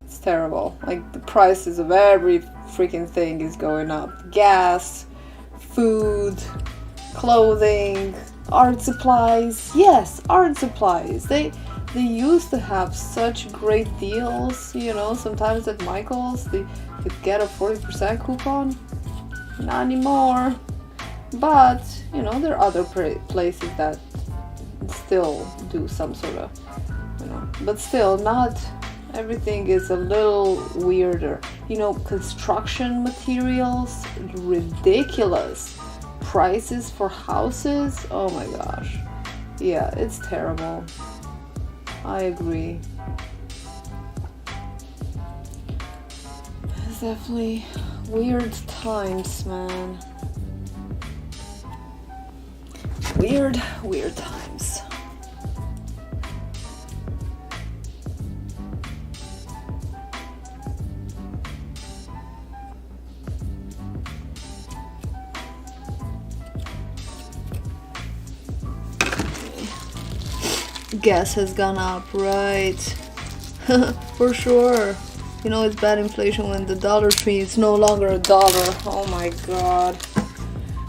It's terrible. Like, the prices of every freaking thing is going up. Gas, food, clothing, art supplies. Yes, art supplies. They used to have such great deals, you know, sometimes at Michael's they could get a 40% coupon. Not anymore. But, you know, there are other places that still do some sort of, you know, but still, not everything is a little weirder. You know, construction materials, ridiculous. Prices for houses, oh my gosh. Yeah, it's terrible. I agree. It's definitely weird times, man. Weird times. Gas has gone up, right? For sure. You know, it's bad inflation when the Dollar Tree is no longer a dollar. Oh my god.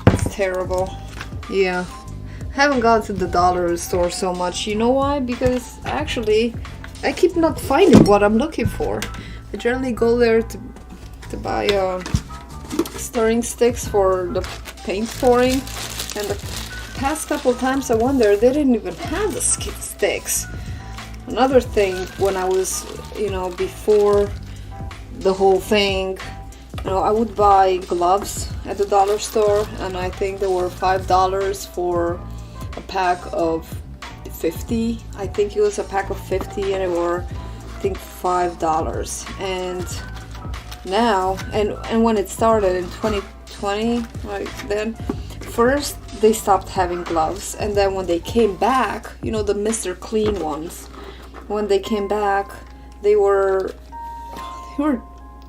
It's terrible. Yeah. I haven't gone to the dollar store so much. You know why? Because actually, I keep not finding what I'm looking for. I generally go there to buy stirring sticks for the paint pouring, and the past couple times I wonder they didn't even have the sticks. Another thing, when I was, you know, before the whole thing, you know, I would buy gloves at the dollar store, and I think they were $5 for a pack of 50. I think it was a pack of 50, and it were, I think, $5. And now, and when it started in 2020, right then, first they stopped having gloves, and then when they came back, you know, the Mr. Clean ones, when they came back, they were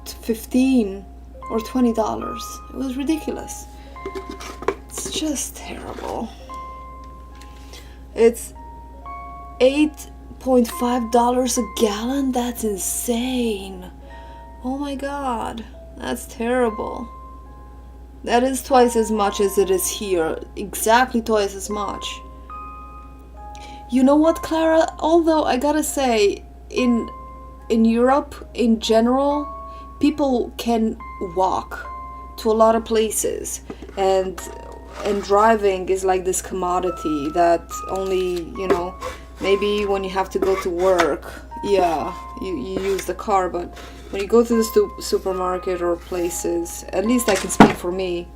15 or $20. It was ridiculous. It's just terrible. It's $8.5 a gallon. That's insane. Oh my god, that's terrible. That is twice as much as it is here. Exactly twice as much. You know what, Clara? Although I gotta say, in Europe in general, people can walk to a lot of places, and driving is like this commodity that only, you know, maybe when you have to go to work, yeah, you use the car, but when you go to the supermarket or places, at least I can speak for me,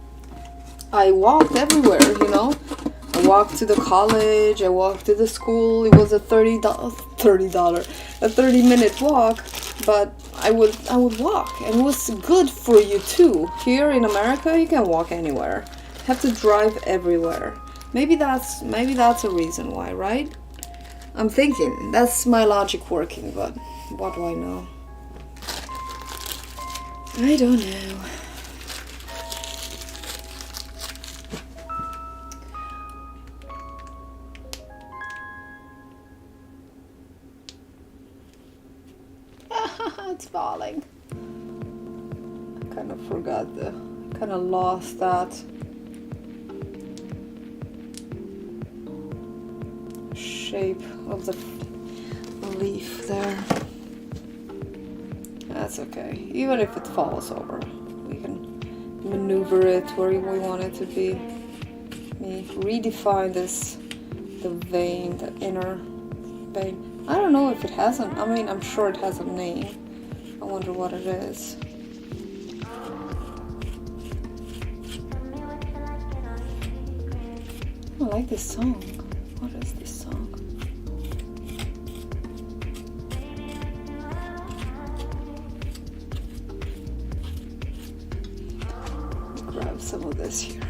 I walked everywhere, you know. I walked to the college, I walked to the school. It was a $30-minute walk, but I would walk, and it was good for you too. Here in America, you can walk anywhere. You have to drive everywhere. Maybe that's a reason why, right? I'm thinking that's my logic working, but what do I know? I don't know. It's falling. I kind of forgot kind of lost that shape of the leaf there. That's okay. Even if it falls over, we can maneuver it where we want it to be. We redefine the vein, the inner vein. I don't know if it has I'm sure it has a name. I wonder what it is. I like this song. What is this song? Grab some of this here.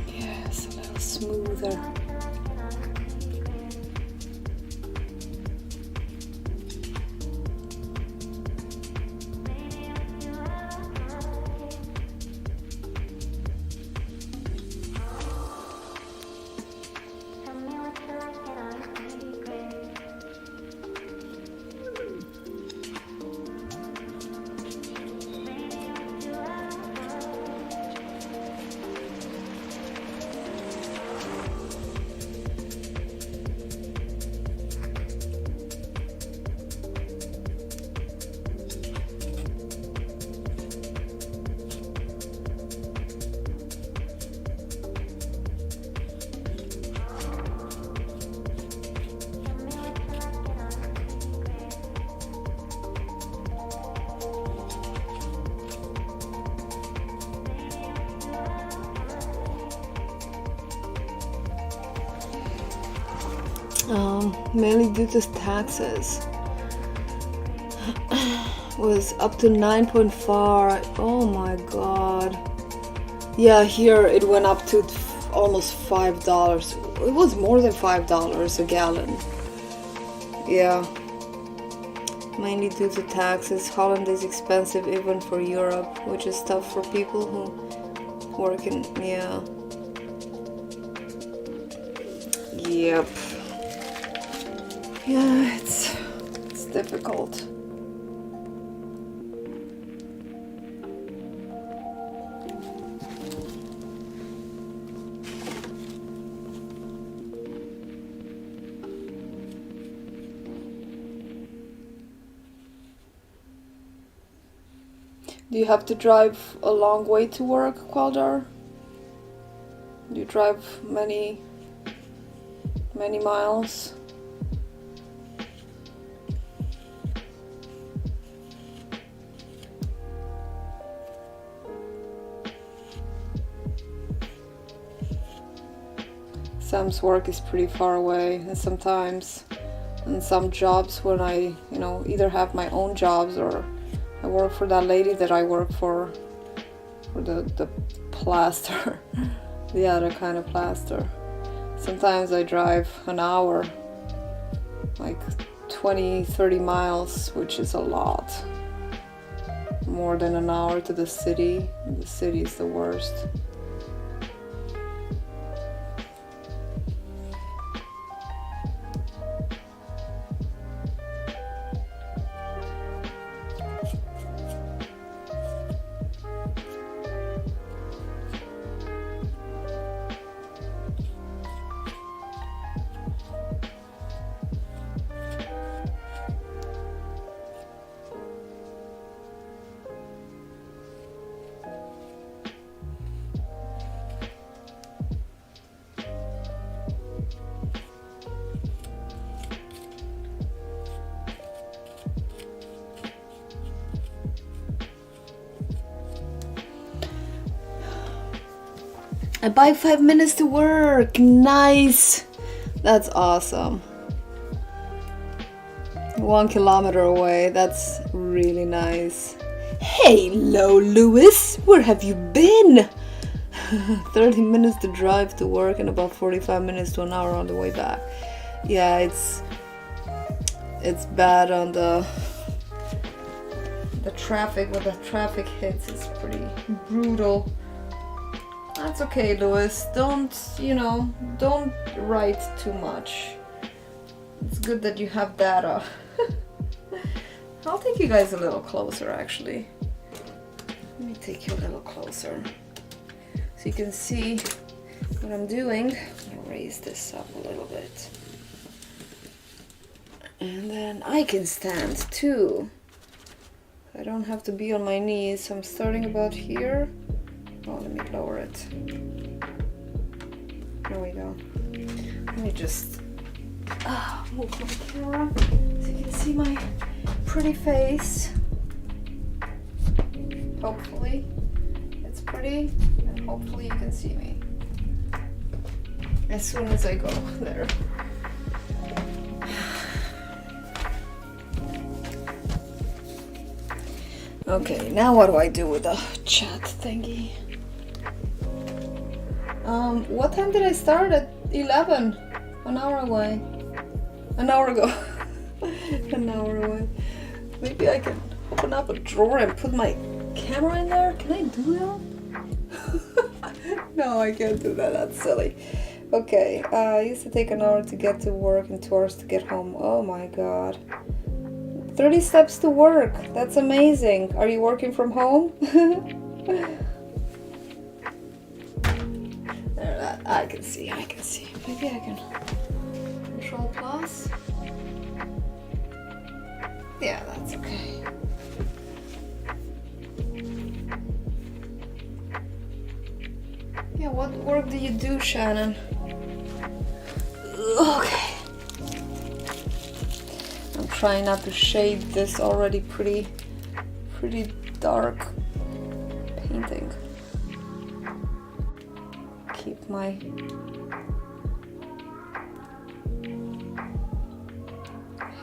Yes, a little smoother. Mainly due to taxes. Was up to 9.4. Oh my god. Yeah, here it went up to almost $5. It was more than $5 a gallon. Yeah. Mainly due to taxes. Holland is expensive even for Europe, which is tough for people who work in, yeah. Yep. Yeah, it's difficult. Do you have to drive a long way to work, Qualdar? Do you drive many miles? Sam's work is pretty far away, and sometimes in some jobs when I, either have my own jobs or I work for that lady that I work for the plaster, the other kind of plaster. Sometimes I drive an hour, like 20-30 miles, which is a lot. More than an hour to the city. The city is the worst. I buy 5 minutes to work. Nice. That's awesome. 1 kilometer away. That's really nice. Hello, Lewis. Where have you been? 30 minutes to drive to work and about 45 minutes to an hour on the way back. Yeah, it's bad on the traffic. When the traffic hits, it's pretty brutal. That's okay, Lewis. Don't write too much. It's good that you have data. I'll take you guys a little closer, actually. Let me take you a little closer so you can see what I'm doing. I'll raise this up a little bit. And then I can stand too. I don't have to be on my knees. So I'm starting about here. Oh, let me lower it. There we go. Let me just move my camera so you can see my pretty face. Hopefully it's pretty, and hopefully you can see me as soon as I go there. Okay, now what do I do with the chat thingy? What time did I start? At 11? An hour away. An hour ago. An hour away. Maybe I can open up a drawer and put my camera in there? Can I do that? No, I can't do that. That's silly. Okay, I used to take an hour to get to work and 2 hours to get home. Oh my god. 30 steps to work. That's amazing. Are you working from home? There, I can see. Maybe I can Control plus. Yeah, that's okay. Yeah, what work do you do, Shannon? Okay. I'm trying not to shade this already pretty dark painting. Keep my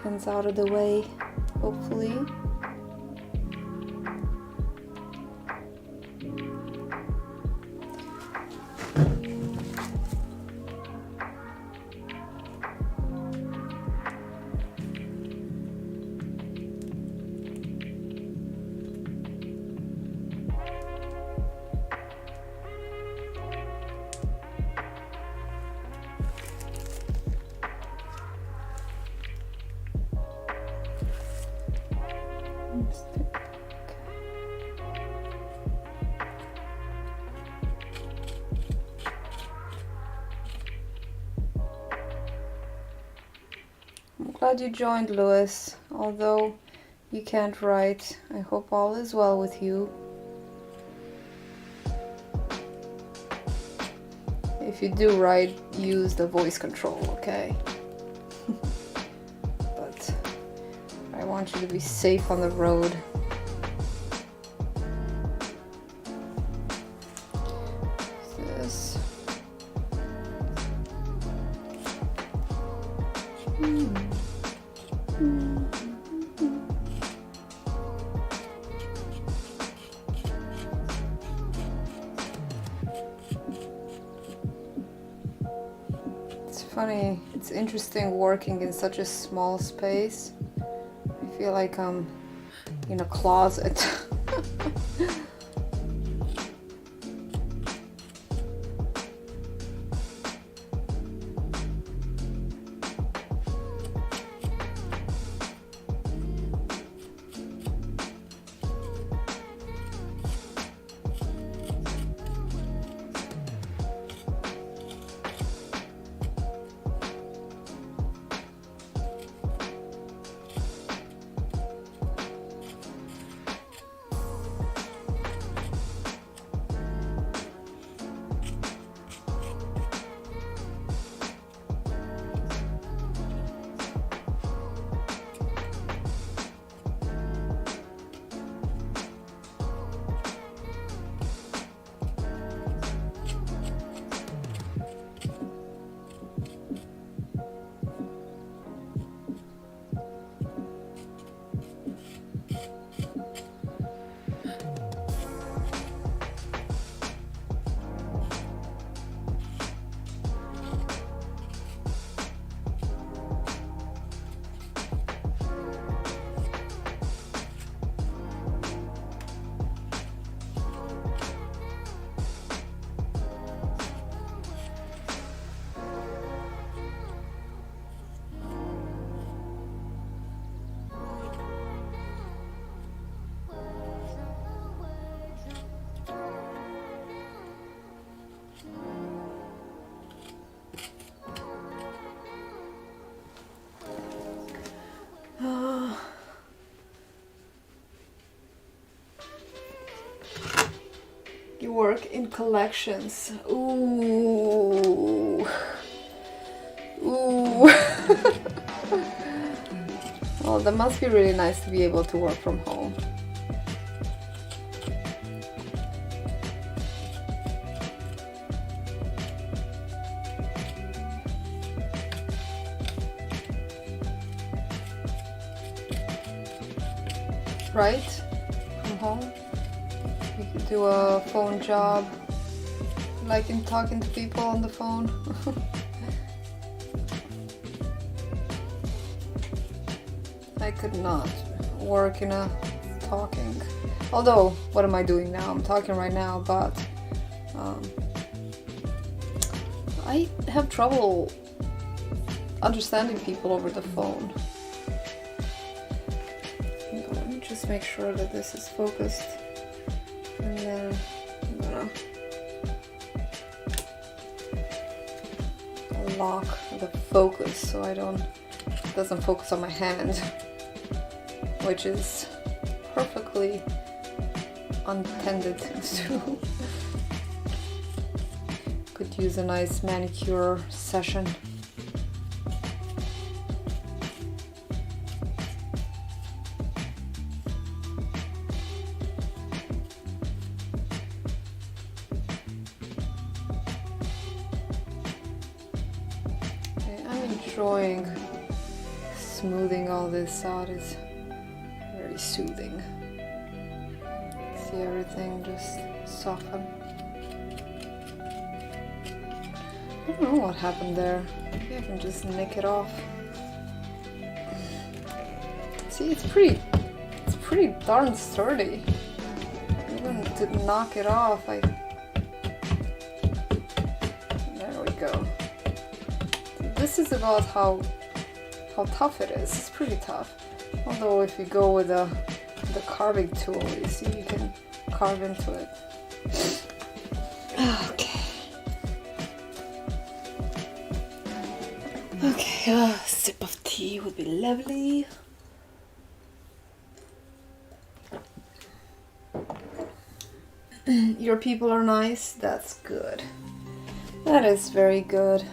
hands out of the way, hopefully. I'm glad you joined, Louis. Although you can't write, I hope all is well with you. If you do write, use the voice control, okay? But I want you to be safe on the road. This. It's funny, it's interesting working in such a small space. I feel like I'm in a closet. You work in collections. Ooh. Oh, that must be really nice to be able to work from home. Right? From home. You could do a phone job, like in talking to people on the phone. I could not work in a talking. Although, what am I doing now? I'm talking right now, but I have trouble understanding people over the phone. Let me just make sure that this is focused. And then I'm gonna lock the focus so it doesn't focus on my hand, which is perfectly intended to. Could use a nice manicure session. Enjoying smoothing all this out. Is very soothing. See everything just soften. I don't know what happened there. Maybe I can just nick it off. See, it's pretty darn sturdy. Even to knock it off, there we go. This is about how tough it is. It's pretty tough. Although if you go with the carving tool, you see you can carve into it. Okay. Okay, a sip of tea would be lovely. Your people are nice. That's good. That is very good.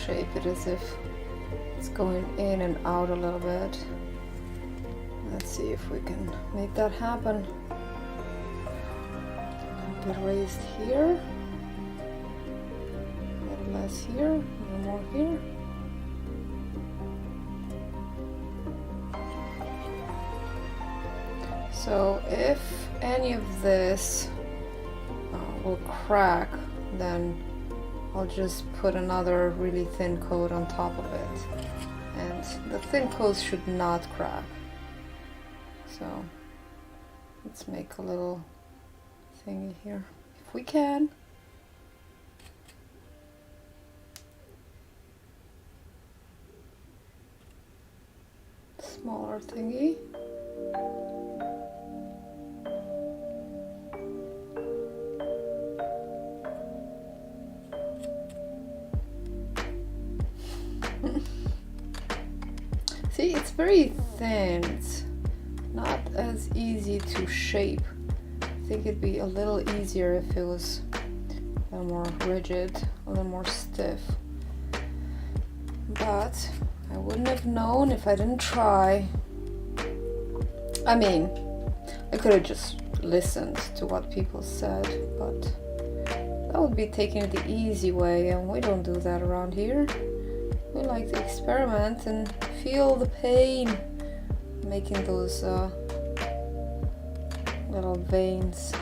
Shape it as if it's going in and out a little bit. Let's see if we can make that happen. A bit raised here, a little less here, a little more here. So if any of this will crack, then I'll just put another really thin coat on top of it, and the thin coat should not crack. So let's make a little thingy here if we can. smaller thingy. See, it's very thin. It's not as easy to shape. I think it'd be a little easier if it was a little more rigid, a little more stiff. But I wouldn't have known if I didn't try. I mean, I could have just listened to what people said, but that would be taking it the easy way, and we don't do that around here. We like to experiment and feel the pain making those little veins.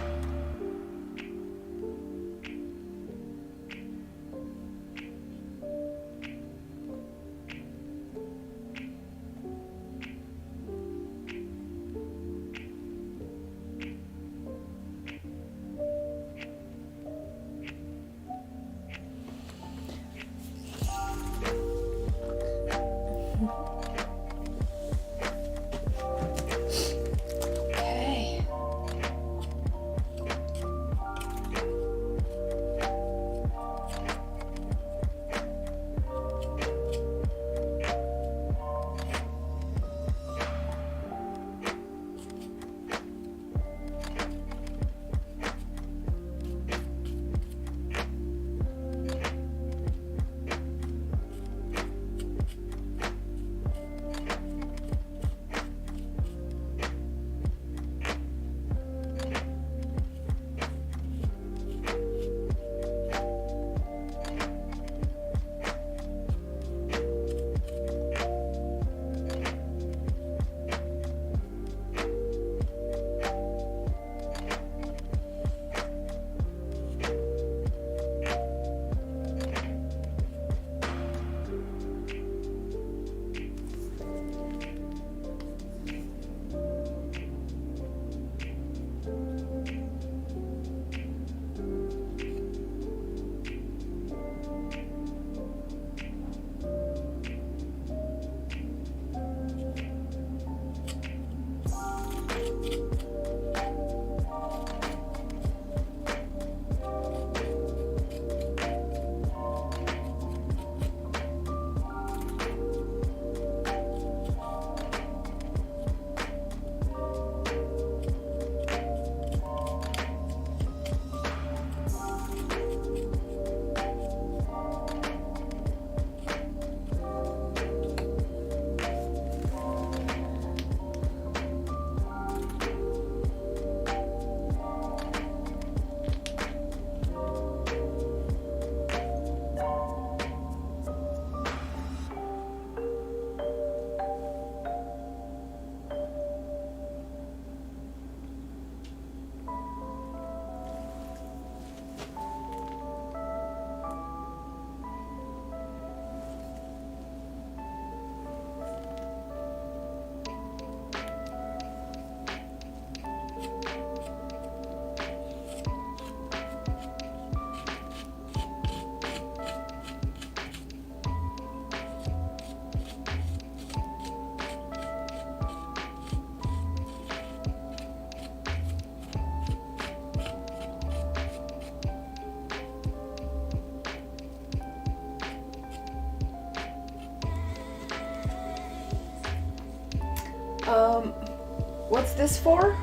What's this for?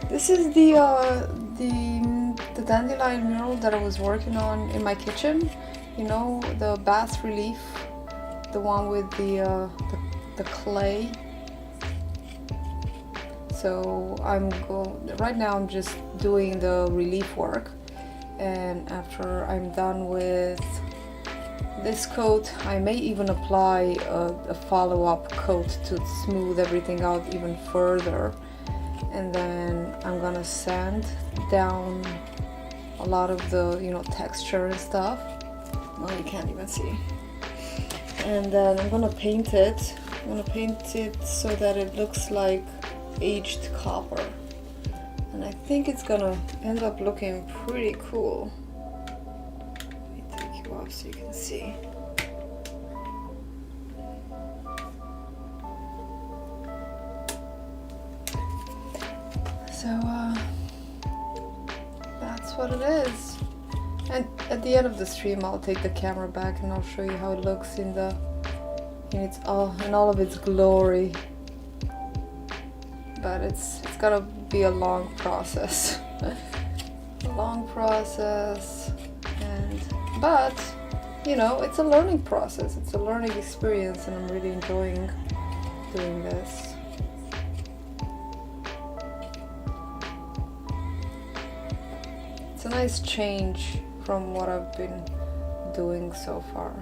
This is the dandelion mural that I was working on in my kitchen. You know, the BAS-RELIEF, the one with the clay. So right now I'm just doing the relief work, and after I'm done with this coat, I may even apply a follow-up coat to smooth everything out even further, and then I'm gonna sand down a lot of the texture and stuff. Well, you can't even see. And then I'm gonna paint it. I'm gonna paint it so that it looks like aged copper, and I think it's gonna end up looking pretty cool. Off so you can see. So that's what it is. And at the end of the stream, I'll take the camera back and I'll show you how it looks in all of its glory. But it's gonna be a long process. A long process, but you know, it's a learning process. It's a learning experience, and I'm really enjoying doing this. It's a nice change from what I've been doing so far.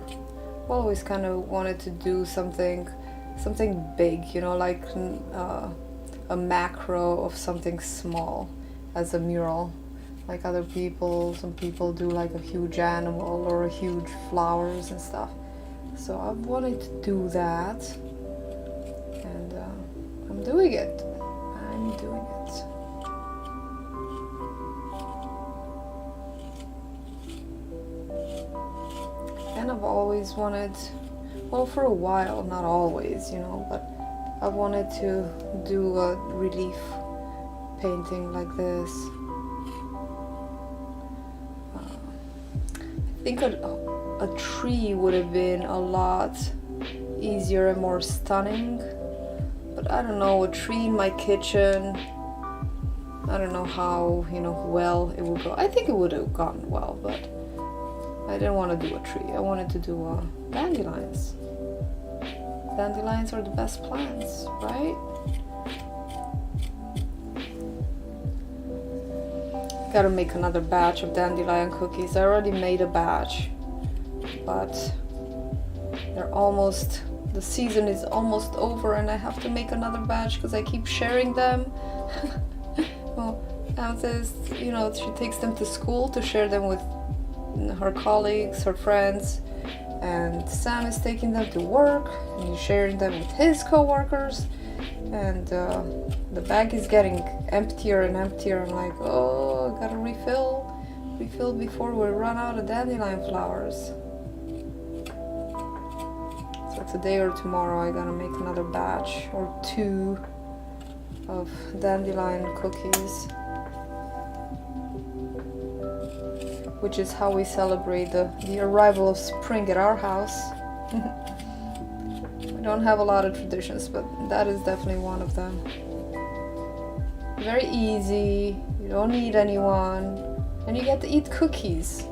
I've always kind of wanted to do something big, you know, like a macro of something small as a mural. Like other people, some people do like a huge animal or a huge flowers and stuff. So I've wanted to do that, and I'm doing it. I'm doing it. And I've always wanted, well, for a while, not always, you know, but I wanted to do a relief painting like this. I think a tree would have been a lot easier and more stunning, but I don't know, a tree in my kitchen, I don't know how, you know, well it would go. I think it would have gone well, but I didn't want to do a tree. I wanted to do dandelions. Dandelions are the best plants, right? Gotta make another batch of dandelion cookies. I already made a batch, but the season is almost over and I have to make another batch because I keep sharing them. Well, Amethyst, you know, she takes them to school to share them with her colleagues, her friends, and Sam is taking them to work and he's sharing them with his co-workers, and the bag is getting emptier and emptier. I'm like, oh, I gotta refill before we run out of dandelion flowers. So today or tomorrow I gotta make another batch or two of dandelion cookies, which is how we celebrate the arrival of spring at our house. We don't have a lot of traditions, but that is definitely one of them. Very easy, you don't need anyone, and you get to eat cookies.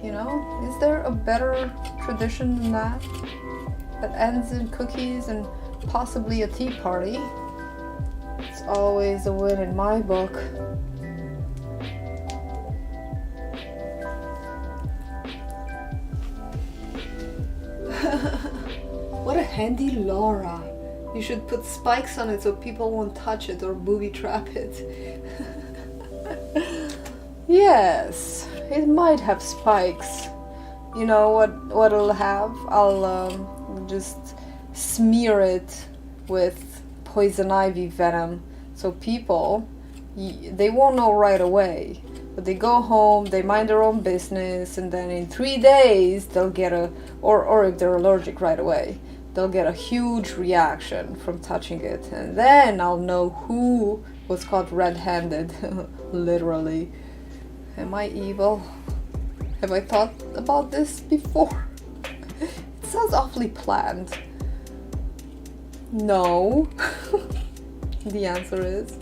You know, is there a better tradition than that? That ends in cookies and possibly a tea party. It's always a win in my book. What a handy Laura. You should put spikes on it so people won't touch it or booby trap it. Yes, it might have spikes. You know what it'll have? I'll just smear it with poison ivy venom, so people, they won't know right away, but they go home, they mind their own business, and then in 3 days they'll get or if they're allergic right away, they'll get a huge reaction from touching it, and then I'll know who was caught red-handed. Literally. Am I evil? Have I thought about this before? It sounds awfully planned. No. The answer is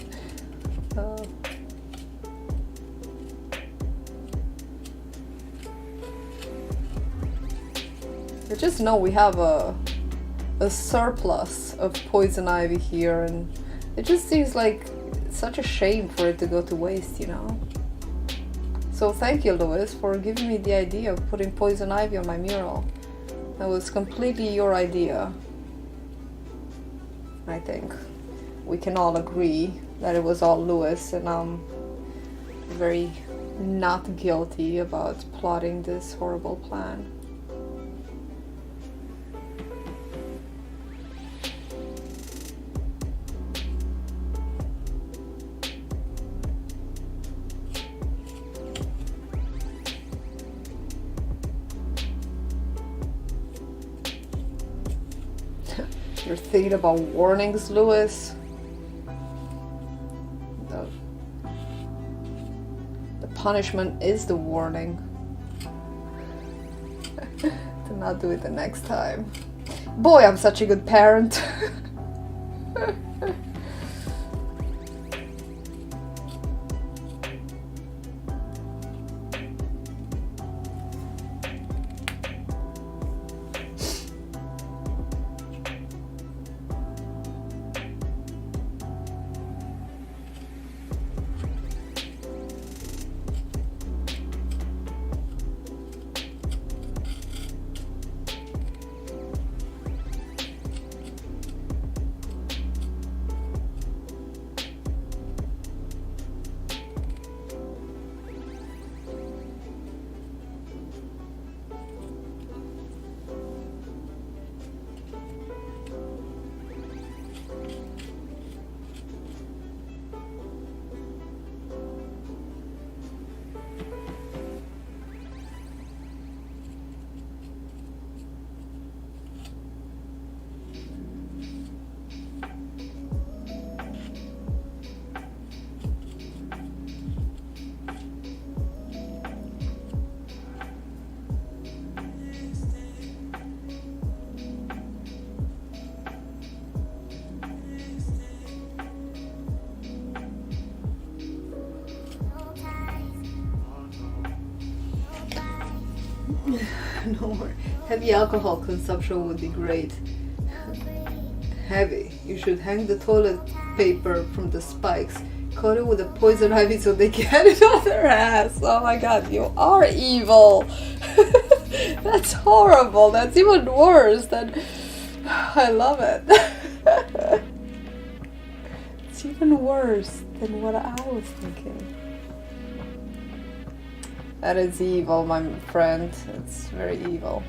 I just know we have a surplus of poison ivy here, and it just seems like such a shame for it to go to waste, you know? So thank you, Louis, for giving me the idea of putting poison ivy on my mural. That was completely your idea. I think we can all agree that it was all Louis, and I'm very not guilty about plotting this horrible plan. You're thinking about warnings, Louis? punishment is the warning. To not do it the next time. Boy, I'm such a good parent. No more. Heavy alcohol consumption would be great. Heavy. You should hang the toilet paper from the spikes. Coat it with a poison ivy so they get it on their ass. Oh my god, you are evil. That's horrible. That's even worse than... I love it. It's even worse than what I was thinking. That is evil, my friend. It's very evil.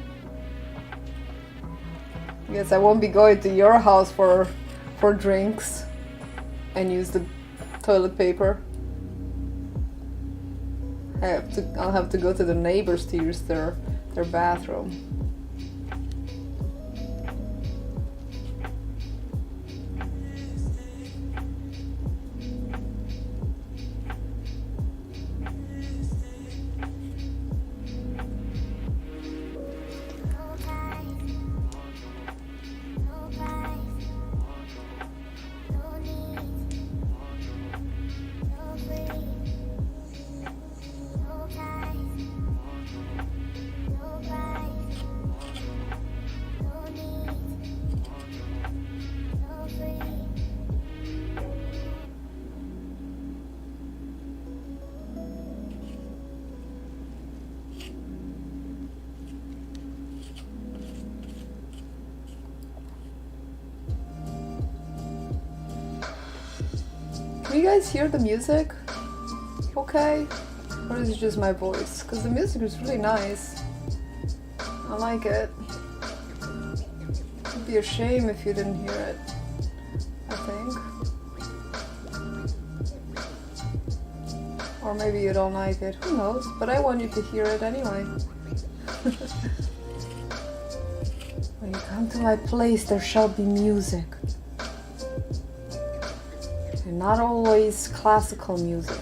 Yes, I won't be going to your house for drinks and use the toilet paper. I'll have to go to the neighbors to use their bathroom. Can you guys hear the music? Okay? Or is it just my voice? Because the music is really nice. I like it. It'd be a shame if you didn't hear it, I think. Or maybe you don't like it, who knows? But I want you to hear it anyway. When you come to my place, there shall be music. And not always classical music.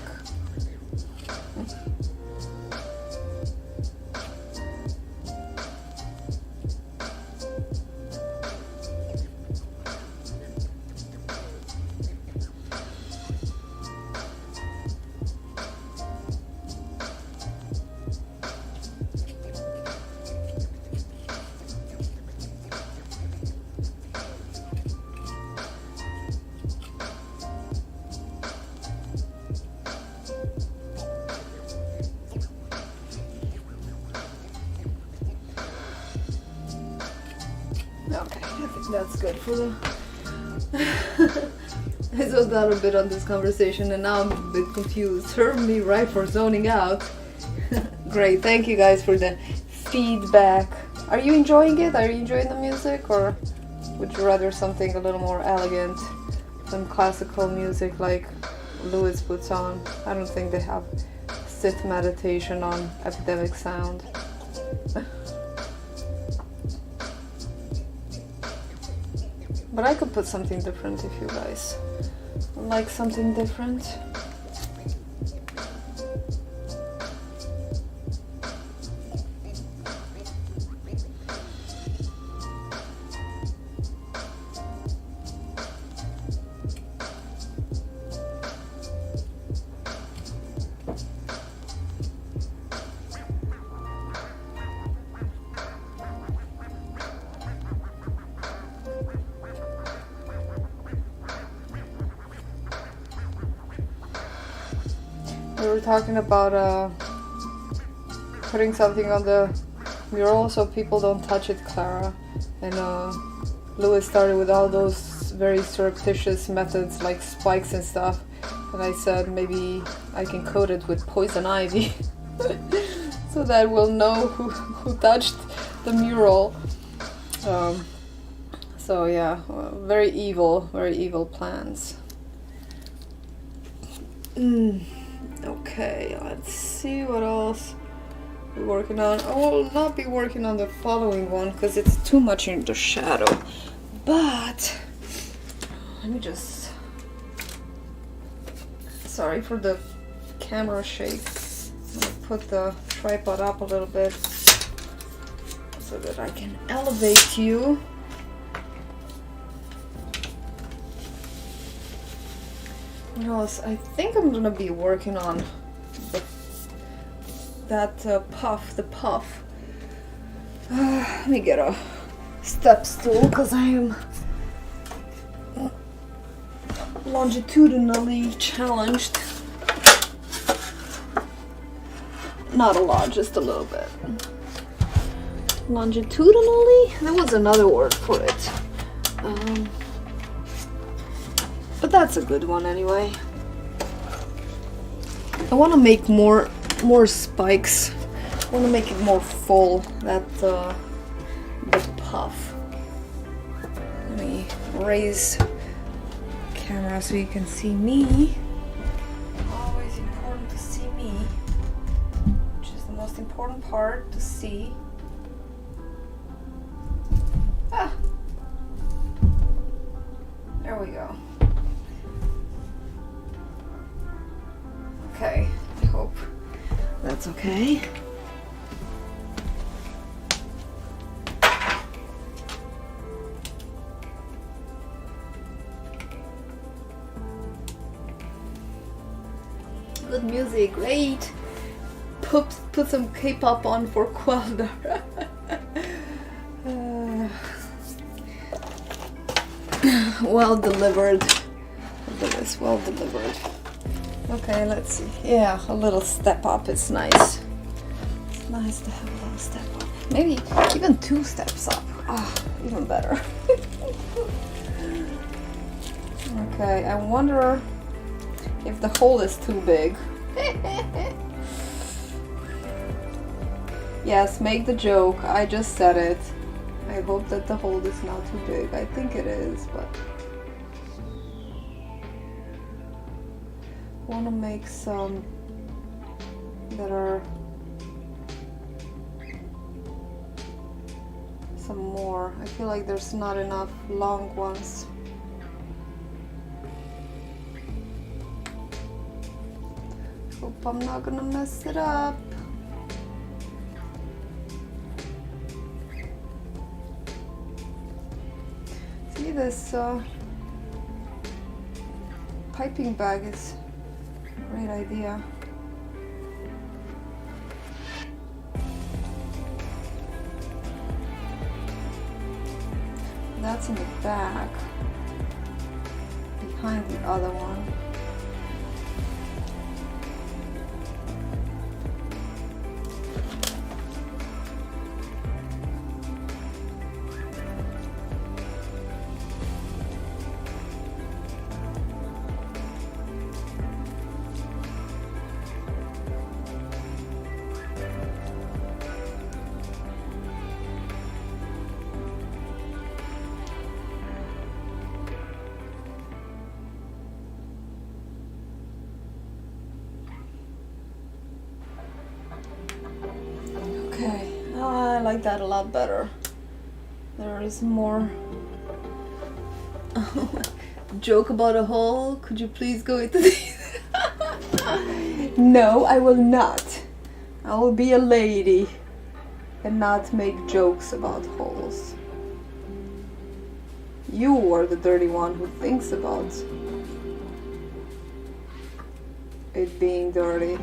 Okay, I think that's good for the... I zoned out a bit on this conversation and now I'm a bit confused. Serve me right for zoning out. Great, thank you guys for the feedback. Are you enjoying it? Are you enjoying the music? Or would you rather something a little more elegant? Some classical music like Louis puts on. I don't think they have Sith meditation on epidemic sound. But I could put something different if you guys like something different. we were talking about putting something on the mural so people don't touch it, Clara. And Louis started with all those very surreptitious methods like spikes and stuff. And I said maybe I can coat it with poison ivy so that we'll know who touched the mural. So yeah, very evil plans. Okay, let's see what else we're working on. I will not be working on the following one because it's too much in the shadow. But let me just, sorry for the camera shake. I'm gonna put the tripod up a little bit so that I can elevate you. What else? I think I'm gonna be working on that puff, the puff. Let me get a step stool because I am longitudinally challenged. Not a lot, just a little bit. Longitudinally? There was another word for it. But that's a good one anyway. I want to make more spikes. I want to make it more full, that the puff. Let me raise the camera so you can see me. Always important to see me, which is the most important part, to see. Ah, there we go. Okay, I hope that's okay. Good music, great. Put some K-pop on for Quelder. Well delivered. This well delivered. Okay, let's see. Yeah, a little step up is nice. It's nice to have a little step up. Maybe even 2 steps up. Ah, even better. Okay, I wonder if the hole is too big. Yes, make the joke. I just said it. I hope that the hole is not too big. I think it is, but I want to make some that are some more. I feel like there's not enough long ones. Hope I'm not gonna mess it up. See, this piping bag is a great idea. That's in the back, behind the other one. Okay, I like that a lot better. There is more. Joke about a hole? Could you please go into these? No, I will not. I will be a lady and not make jokes about holes. You are the dirty one who thinks about it being dirty.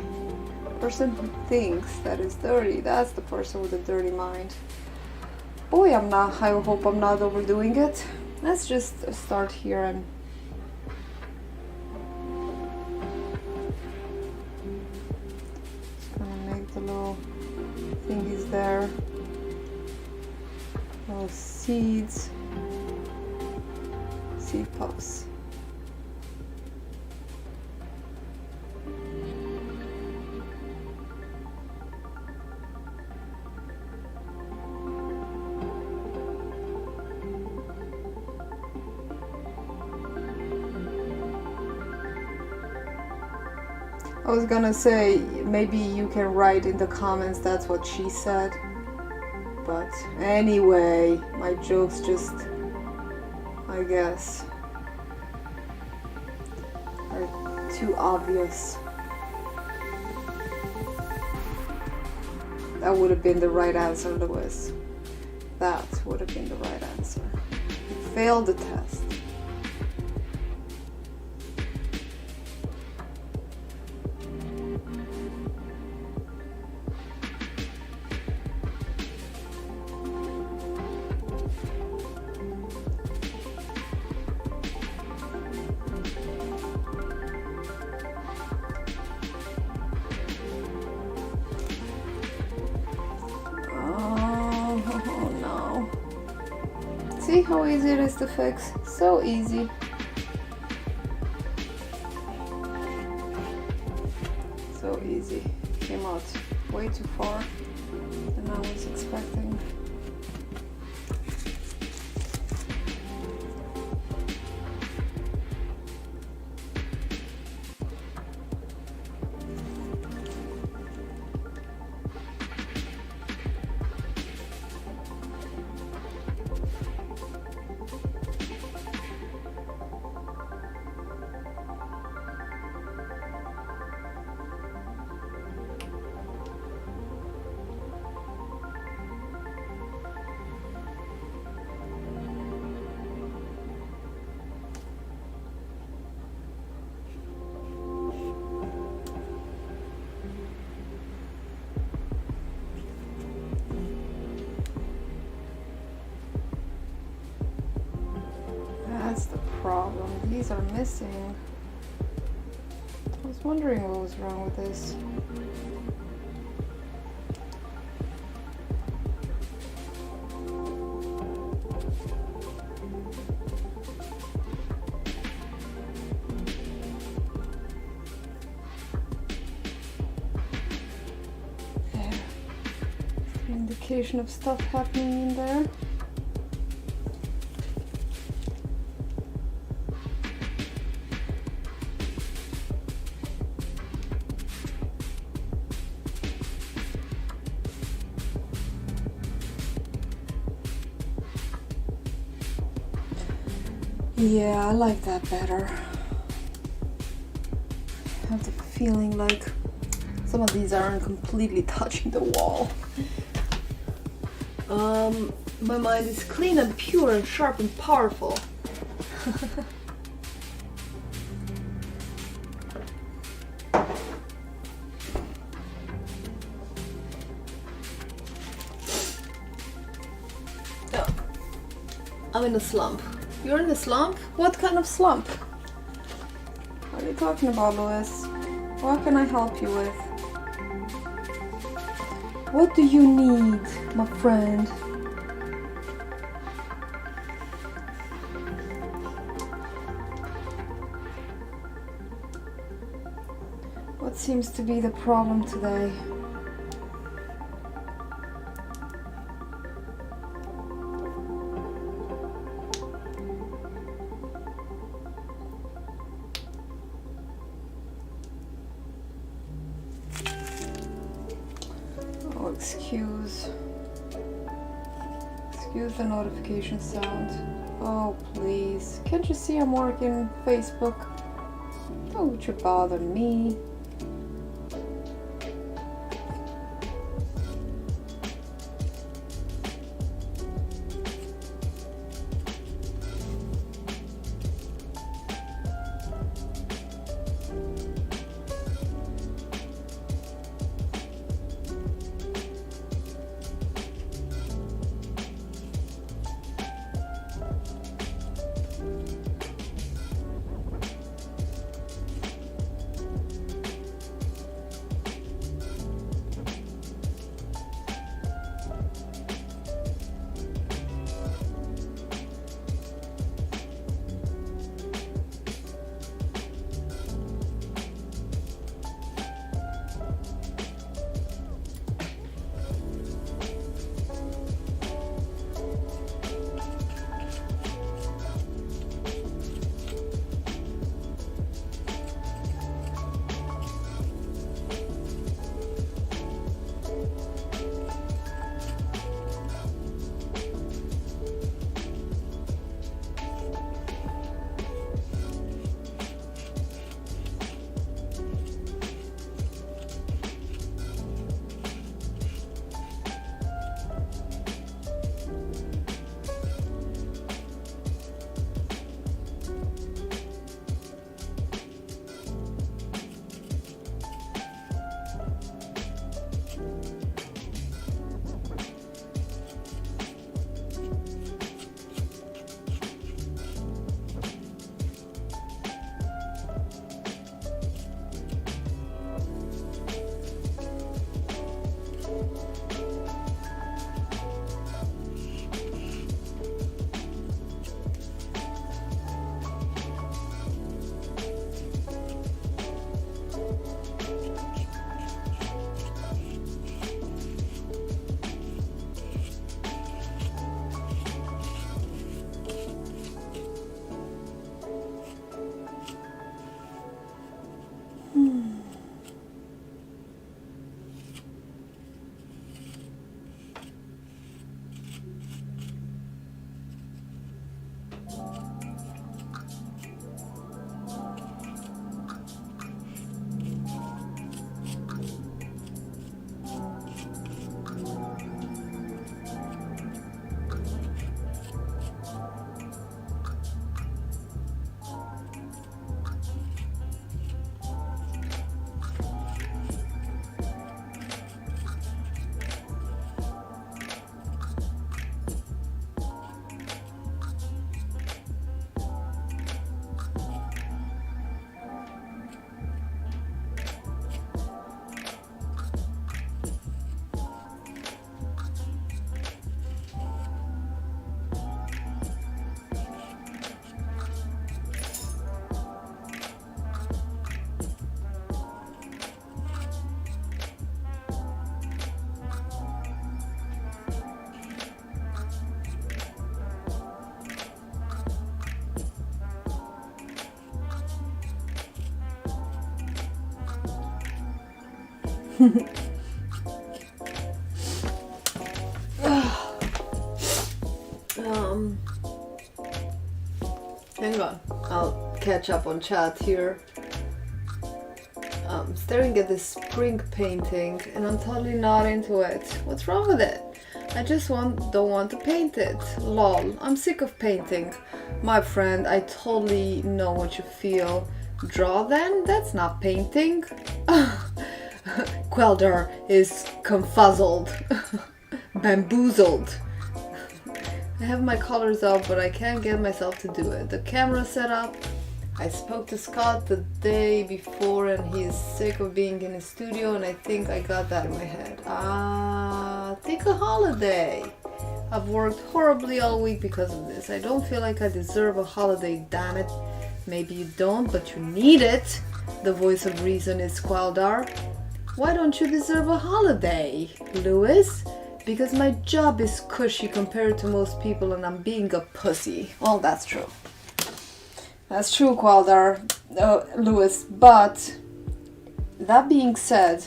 The person who thinks that is dirty, that's the person with a dirty mind. Boy, I hope I'm not overdoing it. Let's just start here and thingies there. Those seeds. Seed puffs. I was gonna say, maybe you can write in the comments that's what she said. But anyway, my jokes just, I guess, are too obvious. That would have been the right answer, Lewis. That would have been the right answer. You failed the test. See how easy it is to fix? So easy. So easy. Came out way too far than I was expecting. That's the problem. These are missing. I was wondering what was wrong with this. There. Indication of stuff happening in there. Yeah, I like that better. I have the feeling like some of these aren't completely touching the wall. My mind is clean and pure and sharp and powerful. Oh, I'm in a slump. You're in a slump? What kind of slump? What are you talking about, Louis? What can I help you with? What do you need, my friend? What seems to be the problem today? Excuse the notification sound. Oh, please. Can't you see I'm working Facebook? Don't you bother me. Hang on, I'll catch up on chat here. I'm staring at this spring painting and I'm totally not into it. What's wrong with it? I just don't want to paint it. Lol, I'm sick of painting. My friend, I totally know what you feel. Draw then? That's not painting. Quelder is confuzzled. Bamboozled. I have my colors up, but I can't get myself to do it. The camera set up. I spoke to Scott the day before and he is sick of being in his studio and I think I got that in my head. Take a holiday. I've worked horribly all week because of this. I don't feel like I deserve a holiday, damn it. Maybe you don't, but you need it. The voice of reason is Queldar. Why don't you deserve a holiday, Lewis? Because my job is cushy compared to most people and I'm being a pussy. Well, that's true. That's true, Queldar, Lewis, but that being said,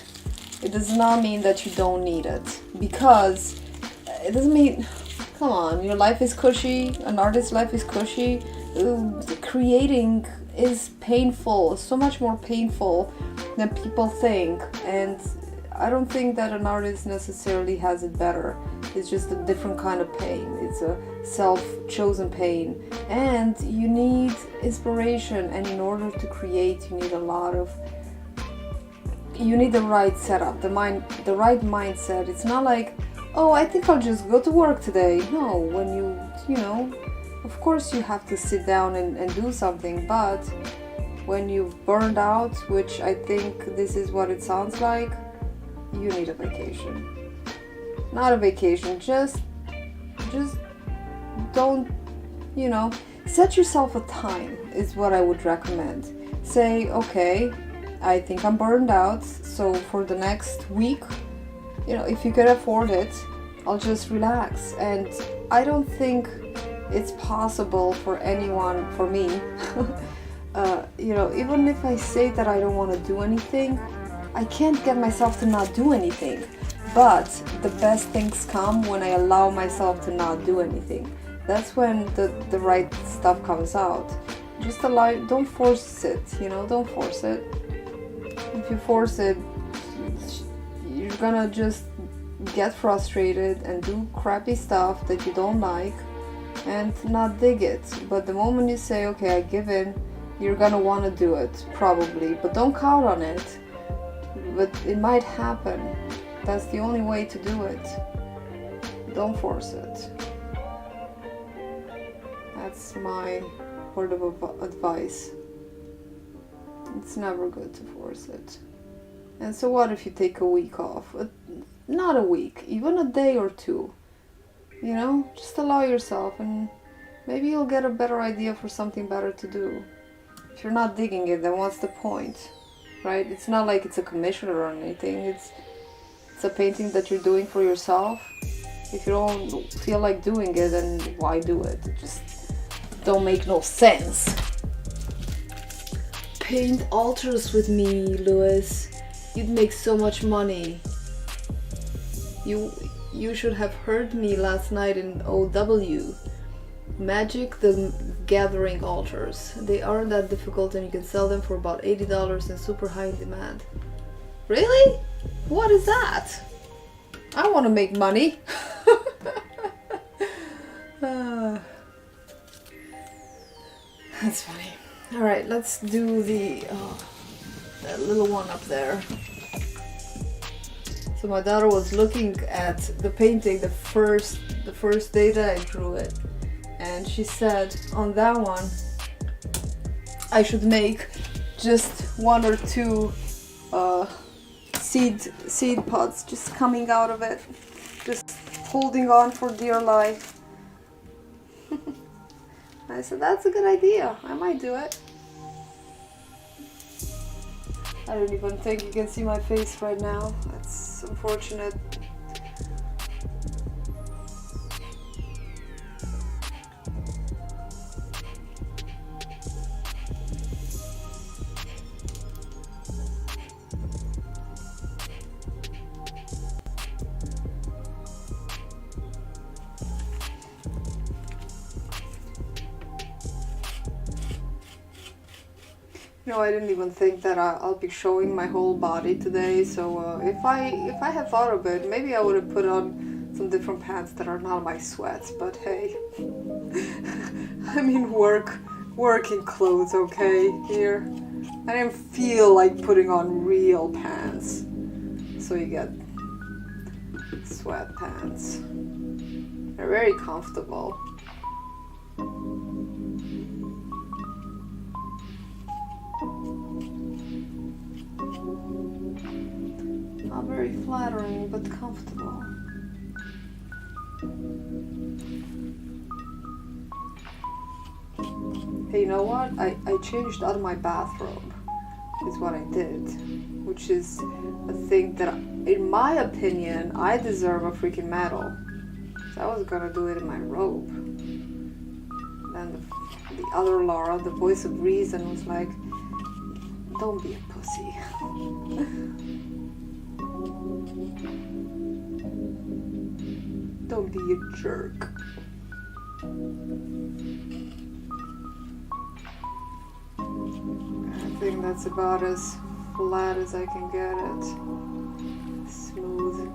it does not mean that you don't need it. Because it doesn't mean, come on, your life is cushy, an artist's life is cushy. Creating is painful, so much more painful than people think, and I don't think that an artist necessarily has it better. It's just a different kind of pain. It's a self-chosen pain, and you need inspiration, and in order to create you need the right setup, the right mindset. It's not like, oh, I think I'll just go to work today. No, when you know, of course you have to sit down and do something, but when you've burned out, which I think this is what it sounds like, you need a vacation. Not a vacation, just don't, you know, set yourself a time is what I would recommend. Say, okay, I think I'm burned out, so for the next week, you know, if you can afford it, I'll just relax. And I don't think it's possible for anyone, for me, you know, even if I say that I don't want to do anything, I can't get myself to not do anything. But the best things come when I allow myself to not do anything. That's when the right stuff comes out. Just allow, don't force it, you know, don't force it. If you force it, you're gonna just get frustrated and do crappy stuff that you don't like and not dig it. But the moment you say, okay, I give in, you're gonna want to do it, probably, but don't count on it. But it might happen. That's the only way to do it. Don't force it. That's my word of advice. It's never good to force it. And so what if you take a week off? Not a week, even a day or two. You know, just allow yourself and maybe you'll get a better idea for something better to do. If you're not digging it, then what's the point? Right? It's not like it's a commission or anything. It's a painting that you're doing for yourself. If you don't feel like doing it, then why do it? It just don't make no sense. Paint altars with me, Lewis. You'd make so much money. You should have heard me last night in OW. Magic the Gathering altars. They aren't that difficult and you can sell them for about $80 and super high in demand. Really? What is that? I want to make money. That's funny. Alright, let's do that little one up there. So my daughter was looking at the painting the first day that I drew it, and she said on that one I should make just one or two seed pods just coming out of it, just holding on for dear life. I said that's a good idea, I might do it. I don't even think you can see my face right now. That's unfortunate. You know, I didn't even think that I'll be showing my whole body today, so if I had thought of it, maybe I would have put on some different pants that are not my sweats, but hey. I mean, working clothes, okay, here. I didn't feel like putting on real pants. So you get sweatpants. They're very comfortable. Not very flattering, but comfortable. Hey, you know what? I changed out of my bathrobe, is what I did. Which is a thing that, in my opinion, I deserve a freaking medal. So I was gonna do it in my robe. Then the other Laura, the voice of reason, was like, don't be a pussy. Don't be a jerk. I think that's about as flat as I can get it. Smooth.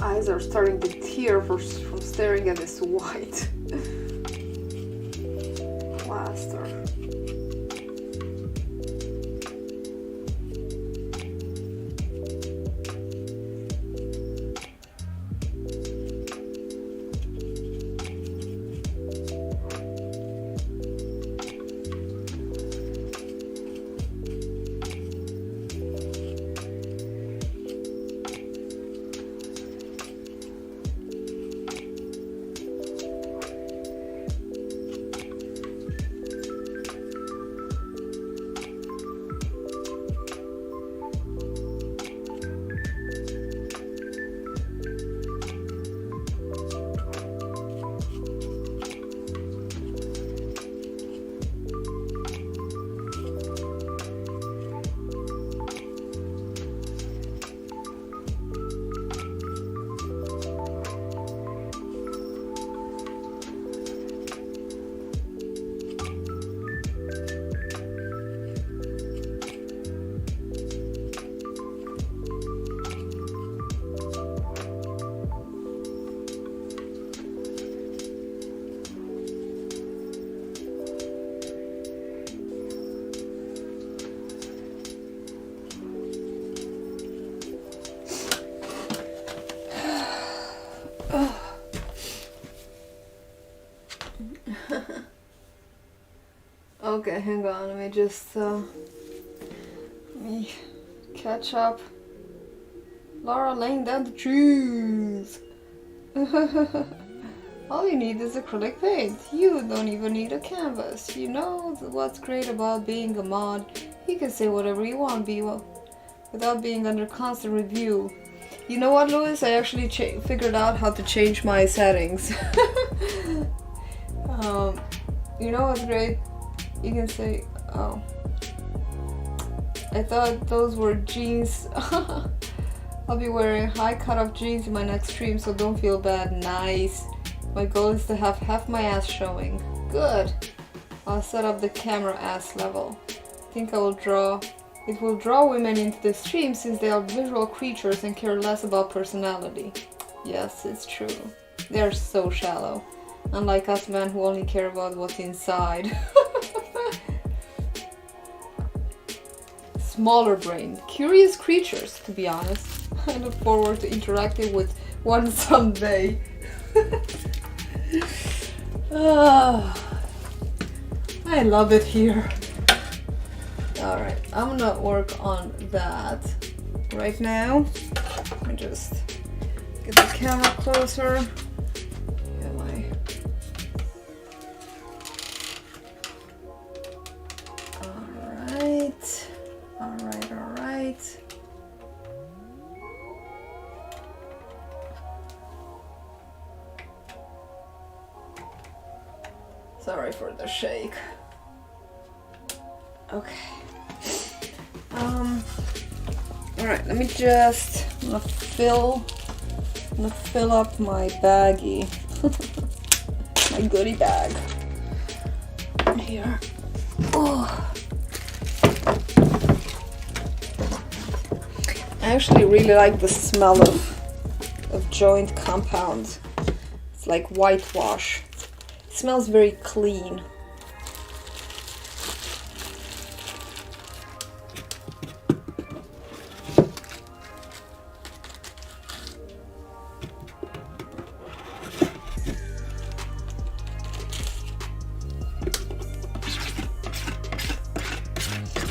Eyes are starting to tear from staring at this white plaster. Okay, hang on, let me just let me catch up. Laura laying down the trees. All you need is acrylic paint. You don't even need a canvas. You know what's great about being a mod? You can say whatever you want, without being under constant review. You know what, Louis? I actually figured out how to change my settings. You know what's great? You can say, oh, I thought those were jeans. I'll be wearing high cut-off jeans in my next stream, so don't feel bad. Nice. My goal is to have half my ass showing. Good. I'll set up the camera ass level. I think I will draw. It will draw women into the stream since they are visual creatures and care less about personality. Yes, it's true. They are so shallow. Unlike us men who only care about what's inside. Smaller brain. Curious creatures, to be honest. I look forward to interacting with one someday. I love it here. Alright, I'm gonna work on that right now. Let me just get the camera closer. Get my... Alright. Alright. Sorry for the shake. Okay. Alright, let me just I'm gonna fill up my baggie. My goodie bag. Here. Oh. I actually really like the smell of joint compound. It's like whitewash. It smells very clean.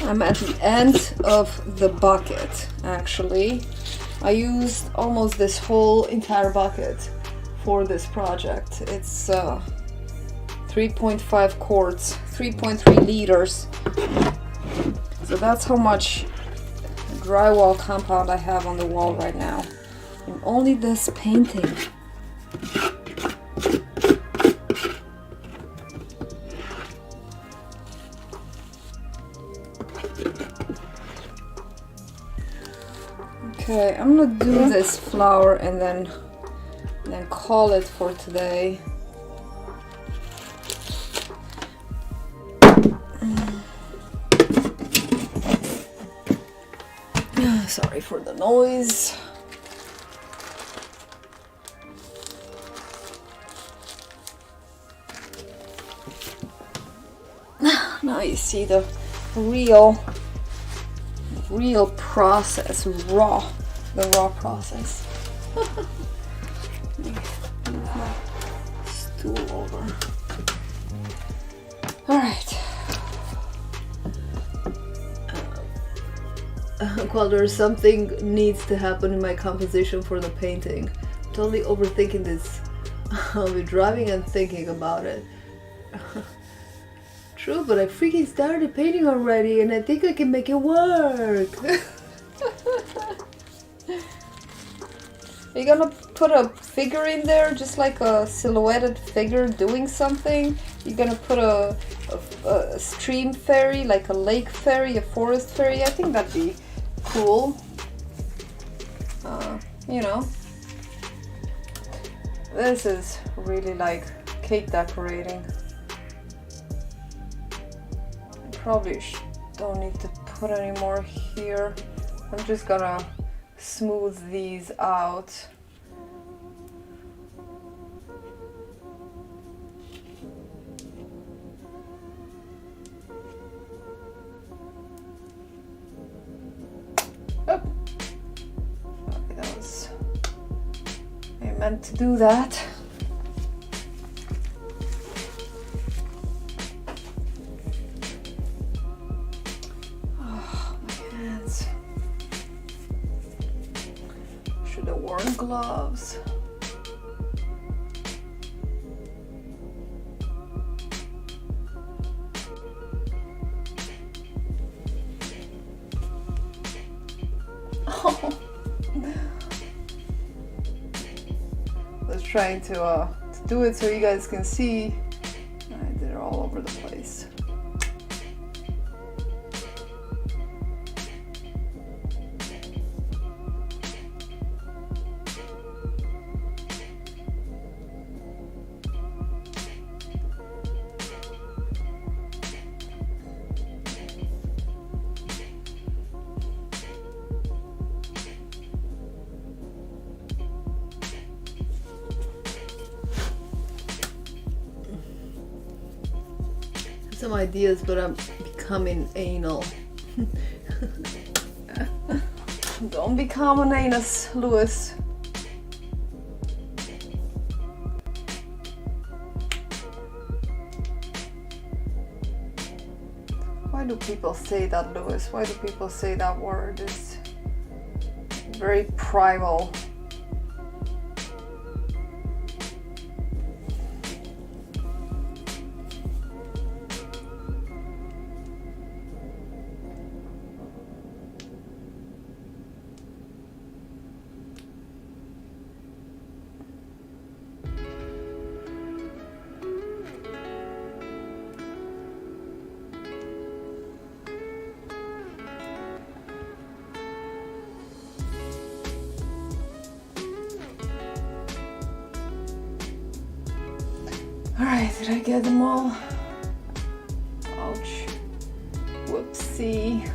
I'm at the end of the bucket, actually. I used almost this whole entire bucket for this project. It's 3.5 quarts, 3.3 liters. So that's how much drywall compound I have on the wall right now. And only this painting. Okay, I'm gonna do this flower and then call it for today. Sorry for the noise. Now you see the real process, the raw process. Move my stool over. All right. Well, there's something needs to happen in my composition for the painting. I'm totally overthinking this. I'll be driving and thinking about it. True, but I freaking started painting already and I think I can make it work. Are you gonna put a figure in there, just like a silhouetted figure doing something? You're gonna put a stream fairy, like a lake fairy, a forest fairy? I think that'd be cool. You know, this is really like cake decorating. Probably don't need to put any more here. I'm just gonna smooth these out. Oh. Okay, that was... I meant to do that. Gloves. Oh. I was trying to do it so you guys can see. They're all over the place. some ideas, but I'm becoming anal. Don't become an anus, Louis. Why do people say that, Louis? Why do people say that word? It's very primal. Alright, did I get them all? Ouch. Whoopsie.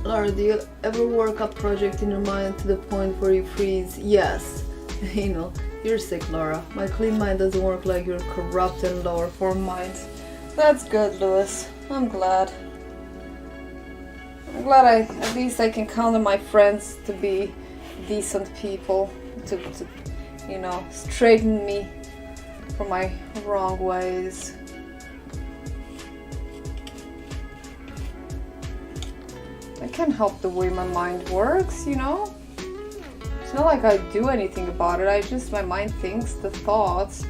Laura, do you ever work a project in your mind to the point where you freeze? Yes. You're sick, Laura. My clean mind doesn't work like your corrupt and lower form mind. That's good, Louis. I'm glad. I'm glad at least I can count on my friends to be decent people, to straighten me from my wrong ways. I can't help the way my mind works, It's not like I do anything about it. My mind thinks the thoughts,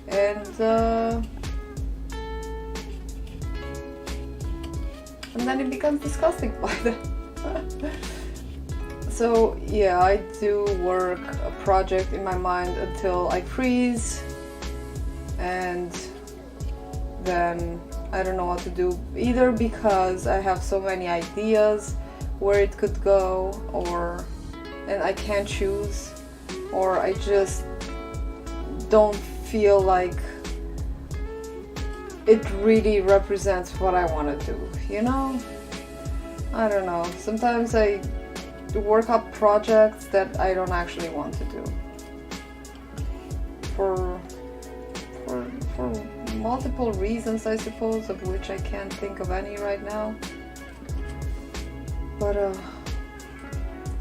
and then it becomes disgusting by them. So yeah, I do work a project in my mind until I freeze, and then I don't know what to do, either because I have so many ideas where it could go, and I can't choose, or I just don't feel like it really represents what I want to do, I don't know. Sometimes I work up projects that I don't actually want to do for multiple reasons, I suppose, of which I can't think of any right now. But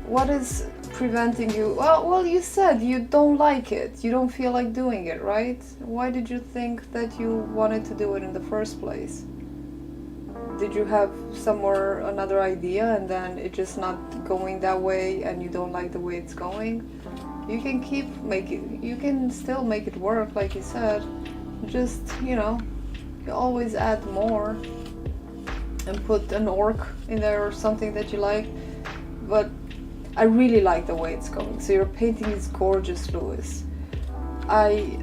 what is preventing you? Well, you said you don't like it. You don't feel like doing it, right? Why did you think that you wanted to do it in the first place? Did you have somewhere another idea and then it's just not going that way and you don't like the way it's going? You can still make it work, like you said. Just, you always add more and put an orc in there or something that you like. But I really like the way it's going. So your painting is gorgeous, Louis. I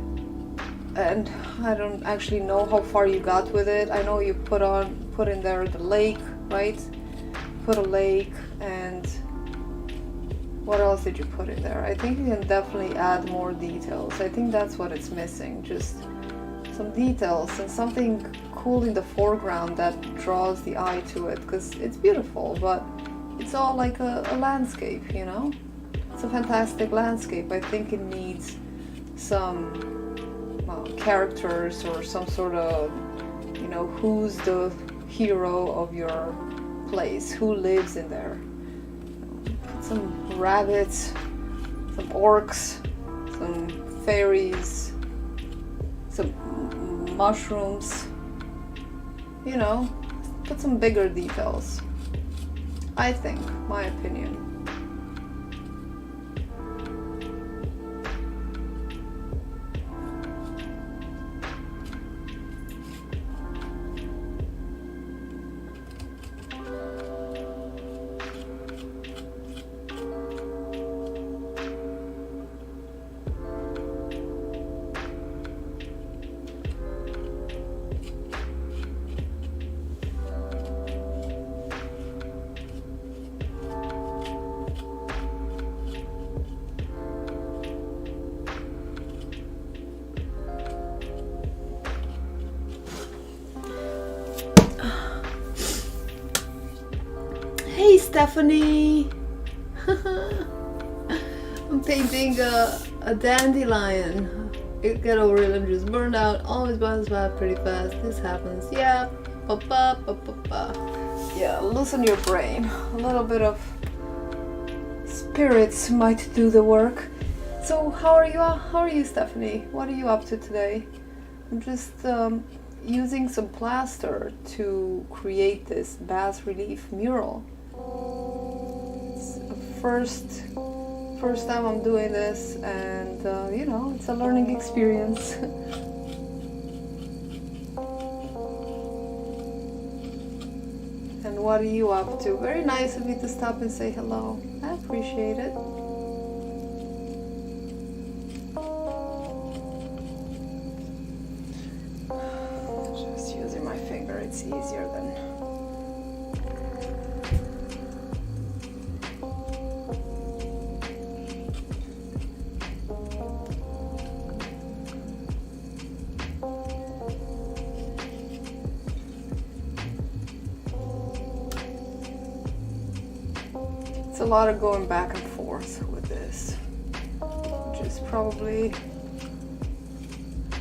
don't actually know how far you got with it. I know you put in there the lake, right? Put a lake, and what else did you put in there? I think you can definitely add more details. I think that's what it's missing, just some details and something cool in the foreground that draws the eye to it, because it's beautiful, but it's all like a landscape, It's a fantastic landscape. I think it needs some characters or some sort of, who's the hero of your place, who lives in there. Put some rabbits, some orcs, some fairies, some mushrooms, put some bigger details. I think, my opinion. Stephanie. I'm painting a dandelion. Get over it, I'm just burned out. Always bounce back pretty fast. This happens. Yeah. Yeah, loosen your brain. A little bit of spirits might do the work. So how are you? How are you, Stephanie? What are you up to today? I'm just using some plaster to create this bas-relief mural. It's the first time I'm doing this, and you know, it's a learning experience. And what are you up to? Very nice of you to stop and say hello. I appreciate it. Just using my finger, it's easier than. It's a lot of going back and forth with this, which is probably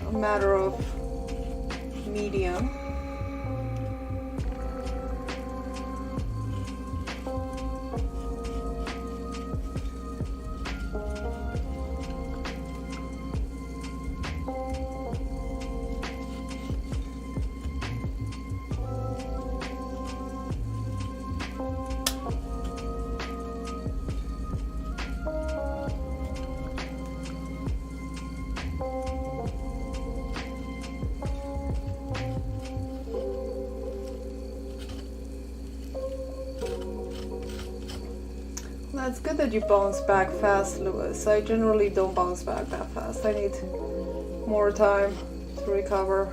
a matter of medium. That's good that you bounce back fast, Lewis. I generally don't bounce back that fast. I need more time to recover.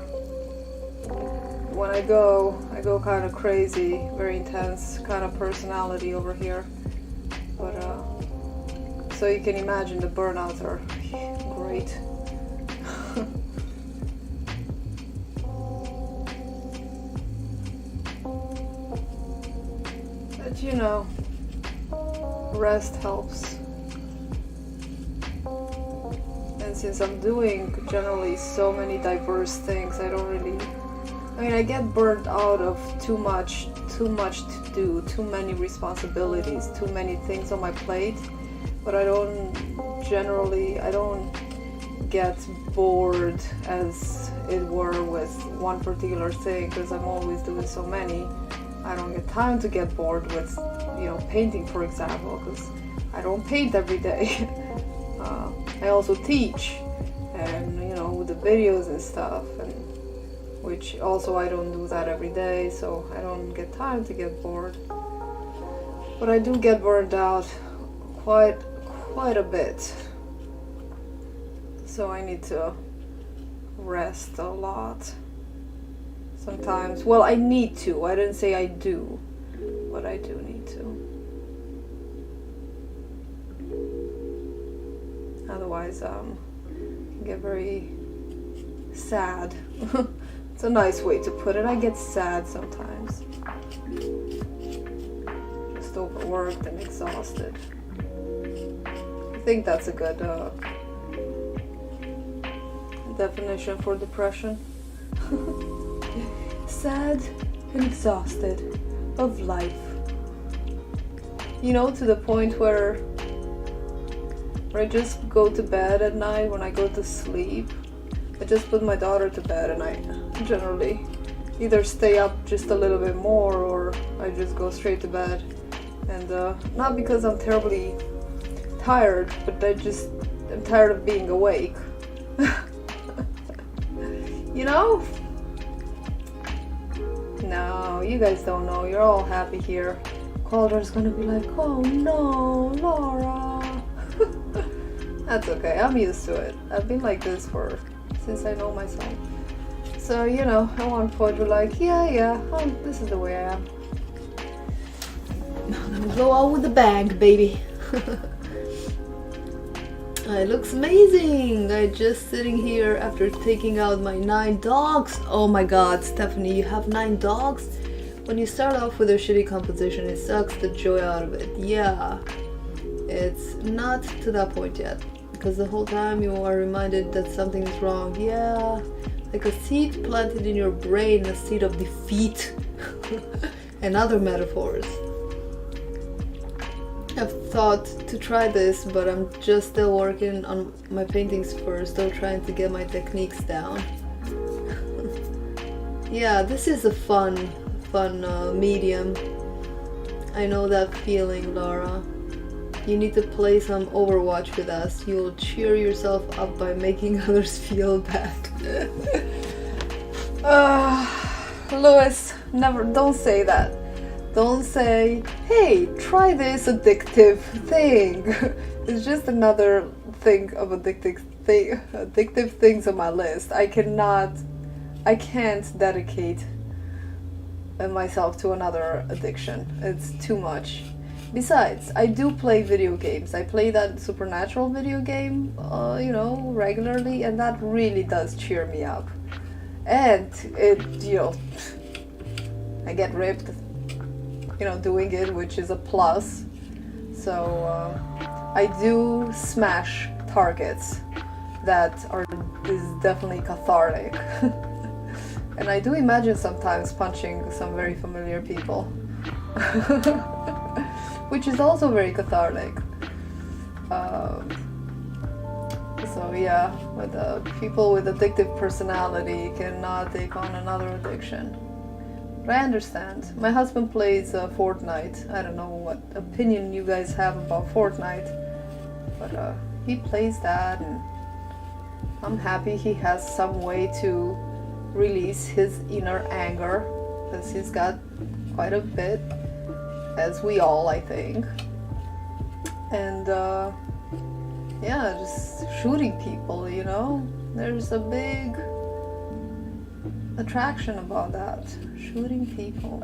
When I go kind of crazy, very intense kind of personality over here. But so you can imagine the burnouts are great. But you know, rest helps. And since I'm doing generally so many diverse things, I get burnt out of too much to do, too many responsibilities, too many things on my plate. But I don't get bored, as it were, with one particular thing, because I'm always doing so many. I don't get time to get bored with, you know, painting, for example, because I don't paint every day. I also teach, and you know, with the videos and stuff, and which also I don't do that every day, so I don't get time to get bored. But I do get burned out quite a bit, so I need to rest a lot sometimes. Well, I need to. I didn't say I do, but I do need to. Otherwise, I get very sad. It's a nice way to put it. I get sad sometimes. Just overworked and exhausted. I think that's a good definition for depression. Sad and exhausted of life. You know, to the point where I just go to bed at night. When I go to sleep, I just put my daughter to bed, and I generally either stay up just a little bit more, or I just go straight to bed. And not because I'm terribly tired, but I'm tired of being awake. You know? No, you guys don't know. You're all happy here. Calder's gonna be like, oh no, Laura. That's okay, I'm used to it. I've been like this since I know myself. So, you know, at one point we're like, yeah, this is the way I am. I'm gonna go out with the bag, baby. It looks amazing. I'm just sitting here after taking out my 9 dogs. Oh my god, Stephanie, you have 9 dogs? when you start off with a shitty composition, it sucks the joy out of it. Yeah, it's not to that point yet, because the whole time you are reminded that something is wrong. Yeah, like a seed planted in your brain, a seed of defeat and other metaphors. I've thought to try this, but I'm just still working on my paintings first, still trying to get my techniques down. Yeah, this is a fun medium. I know that feeling, Laura. You need to play some Overwatch with us. You'll cheer yourself up by making others feel bad. Louis, never, don't say that. Don't say, hey, try this addictive thing. It's just another thing of addictive things on my list. I can't dedicate myself to another addiction. It's too much. Besides, I do play video games. I play that Supernatural video game, regularly, and that really does cheer me up. And I get ripped, doing it, which is a plus. So I do smash targets that is definitely cathartic. And I do imagine sometimes punching some very familiar people, which is also very cathartic. So yeah, with people with addictive personality cannot take on another addiction. But I understand. My husband plays Fortnite. I don't know what opinion you guys have about Fortnite, but he plays that, and I'm happy he has some way to release his inner anger, because he's got quite a bit, as we all, I think. And yeah, just shooting people, there's a big attraction about that, shooting people.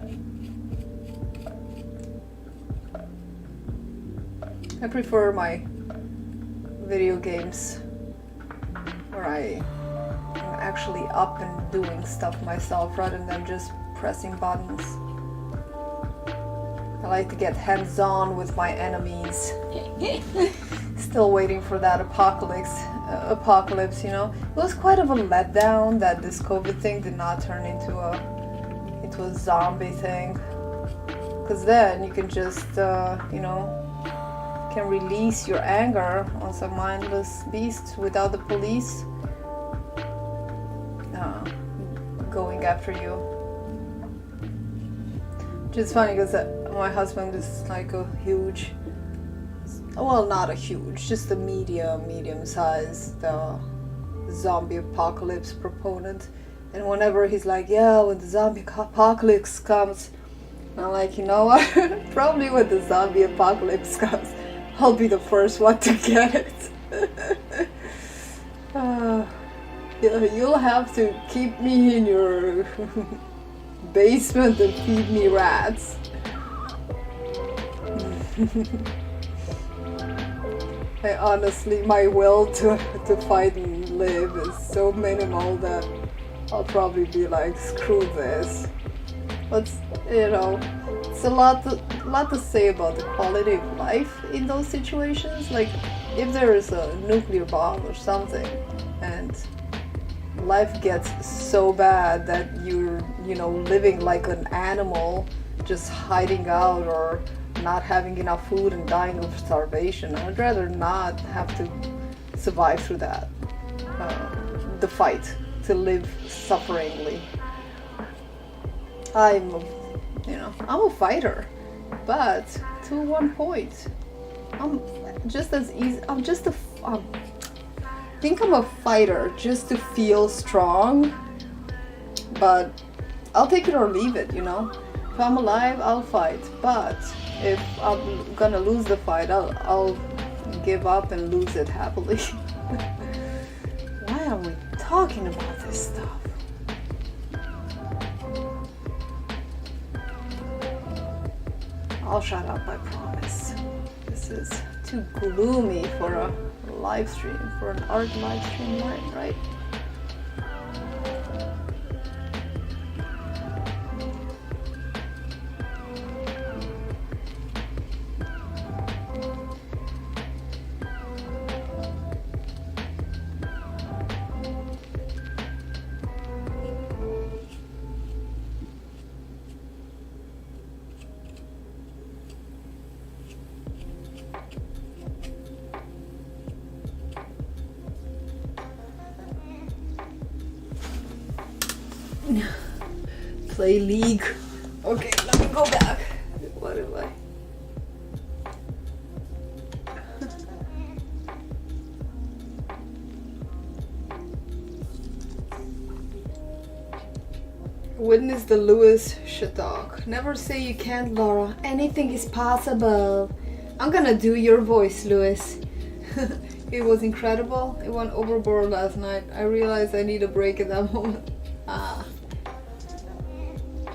I prefer my video games where I'm actually up and doing stuff myself rather than just pressing buttons. I like to get hands-on with my enemies. Still waiting for that apocalypse, It was quite of a letdown that this COVID thing did not turn into a zombie thing. Because then you can just, can release your anger on some mindless beasts without the police going after you. Which is funny because my husband is like a huge, well, not a huge, just a medium-sized zombie apocalypse proponent. And whenever he's like, yeah, when the zombie apocalypse comes, I'm like, you know what? Probably when the zombie apocalypse comes, I'll be the first one to get it. You'll have to keep me in your basement and feed me rats. I honestly, my will to fight and live is so minimal that I'll probably be like, screw this. But it's a lot to say about the quality of life in those situations. Like, if there is a nuclear bomb or something, and life gets so bad that you're, living like an animal, just hiding out or not having enough food and dying of starvation, I'd rather not have to survive through that. The fight to live sufferingly. I'm a fighter, but to one point. I'm just as easy. I think I'm a fighter just to feel strong, but I'll take it or leave it, If I'm alive, I'll fight, but if I'm gonna lose the fight, I'll give up and lose it happily. Why are we talking about this stuff? I'll shut up, I promise. This is too gloomy for a live stream, for an art live stream, right? fine. Play League. Okay, let me go back. What am I? Witness the Lewis Shattuck. Never say you can't, Laura. Anything is possible. I'm gonna do your voice, Lewis. It was incredible. It went overboard last night. I realized I need a break at that moment.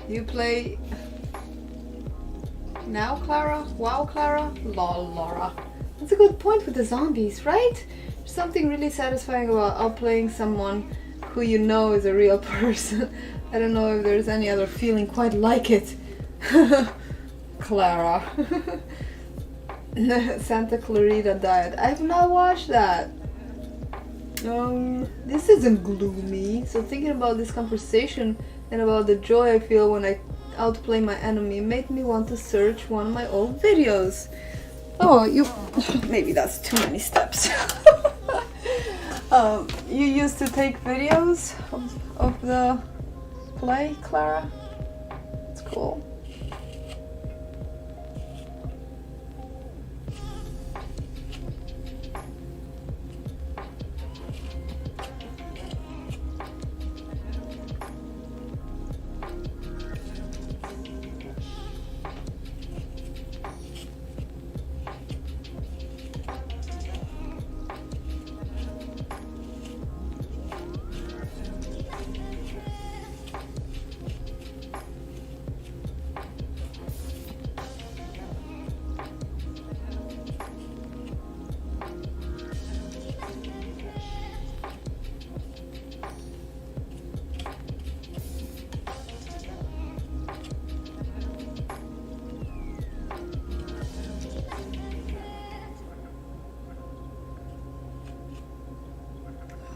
You play now, Clara? Wow, Clara? Lol, Laura. That's a good point with the zombies, right? There's something really satisfying about outplaying someone who you know is a real person. I don't know if there's any other feeling quite like it. Clara. Santa Clarita Diet. I've not watched that. This isn't gloomy. So thinking about this conversation and about the joy I feel when I outplay my enemy made me want to search one of my old videos. Oh, you... Maybe that's too many steps. You used to take videos of the play, Clara? It's cool.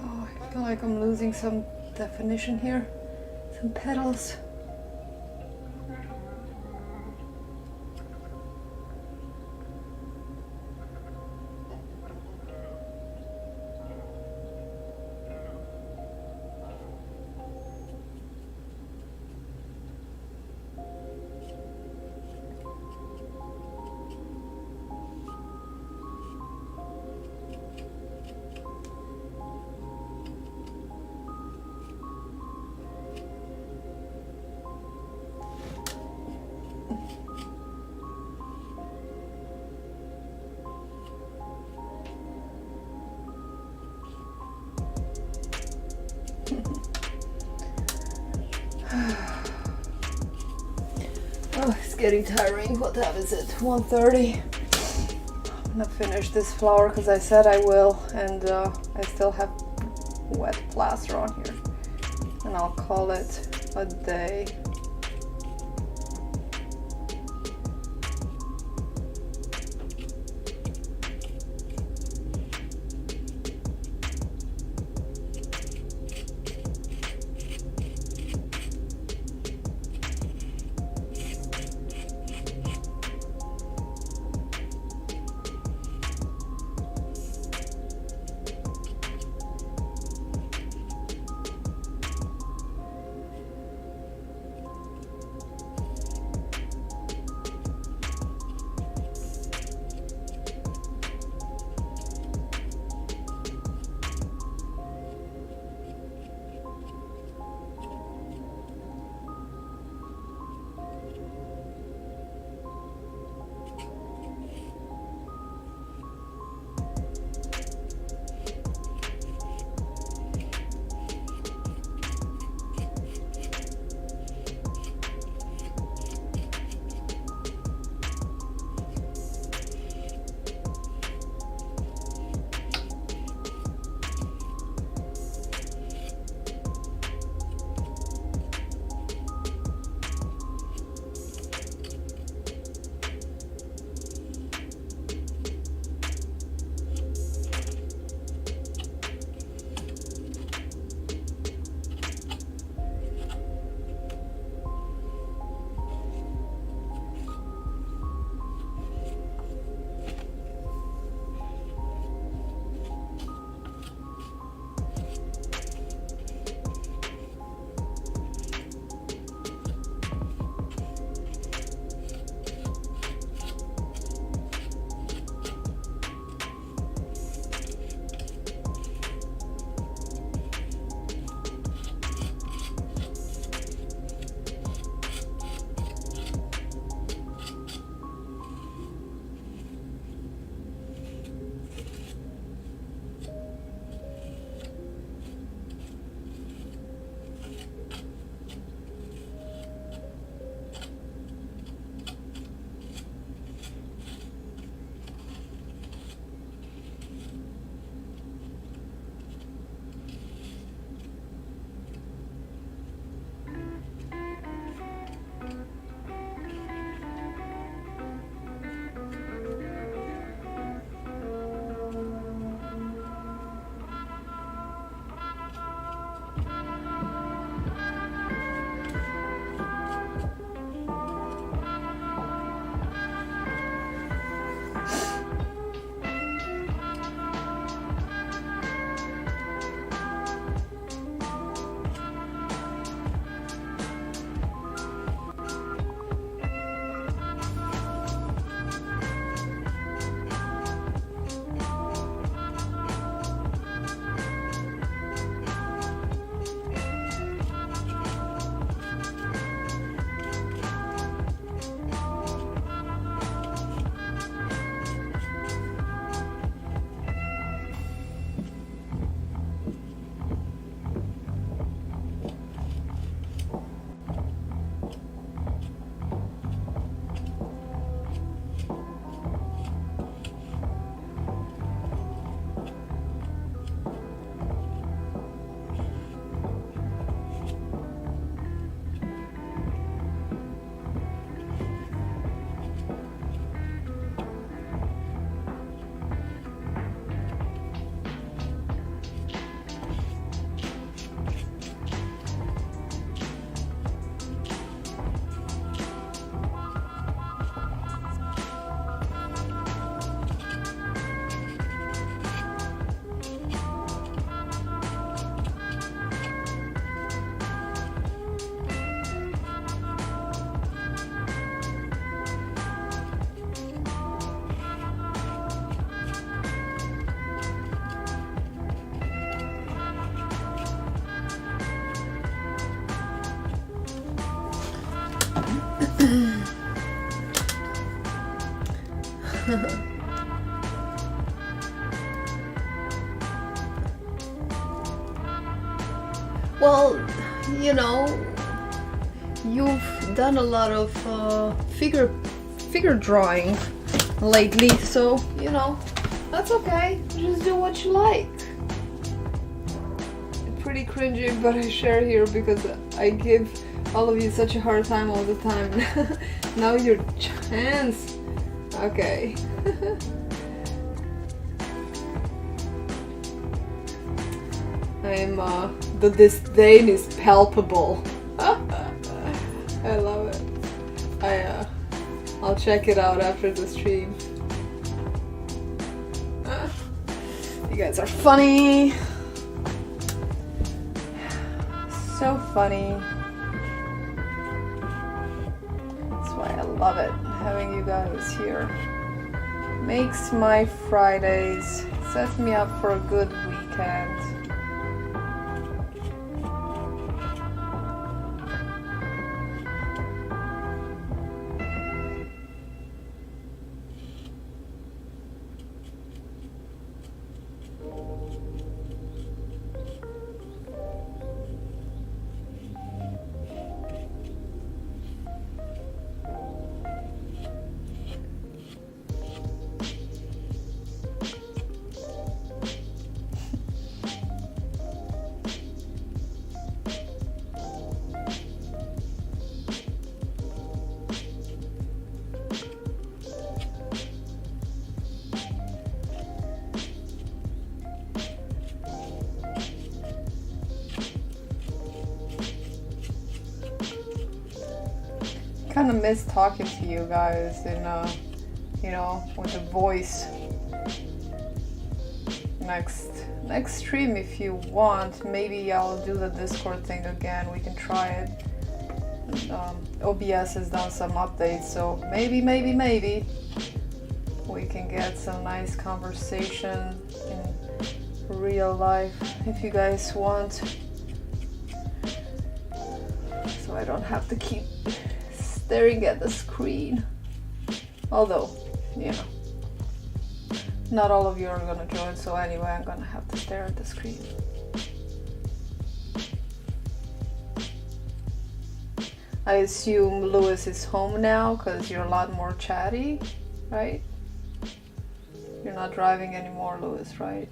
I feel like I'm losing some definition here, some petals. Oh, it's getting tiring. What time is it? 1:30. I'm gonna finish this flower because I said I will, and I still have wet plaster on here, and I'll call it a day. Well, you know, you've done a lot of figure drawing lately, so you know, that's okay. Just do what you like. Pretty cringy, but I share here because I give all of you such a hard time all the time. Now your chance. Okay. The disdain is palpable. I love it. I'll check it out after the stream. You guys are funny. So funny. That's why I love it, having you guys here. Makes my Fridays, sets me up for a good weekend. Kind of miss talking to you guys in you know, with the voice. Next stream, if you want, maybe I'll do the Discord thing again. We can try it. OBS has done some updates, so maybe we can get some nice conversation in real life if you guys want, so I don't have to keep staring at the screen. Although, you know, not all of you are gonna join, so anyway, I'm gonna have to stare at the screen. I assume Lewis is home now because you're a lot more chatty, right? You're not driving anymore, Lewis, right?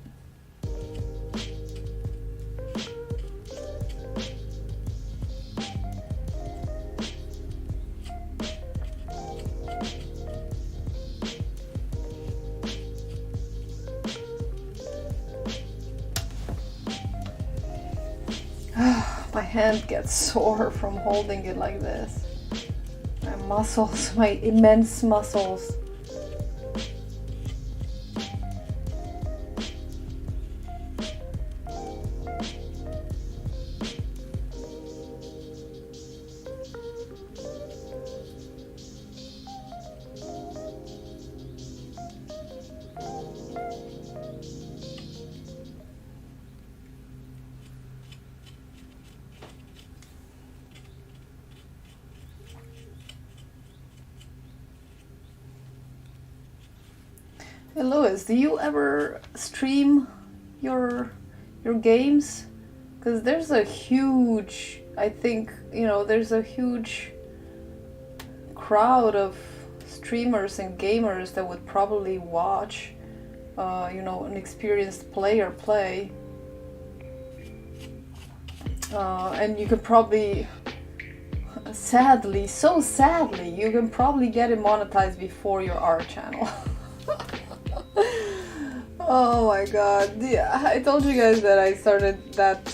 My hand gets sore from holding it like this. My muscles, my immense muscles. Hey Louis, do you ever stream your games? Because there's a huge, I think, you know, there's a huge crowd of streamers and gamers that would probably watch, you know, an experienced player play. And you could probably, sadly, so sadly, you can probably get it monetized before your art channel. Oh my god, yeah, I told you guys that I started that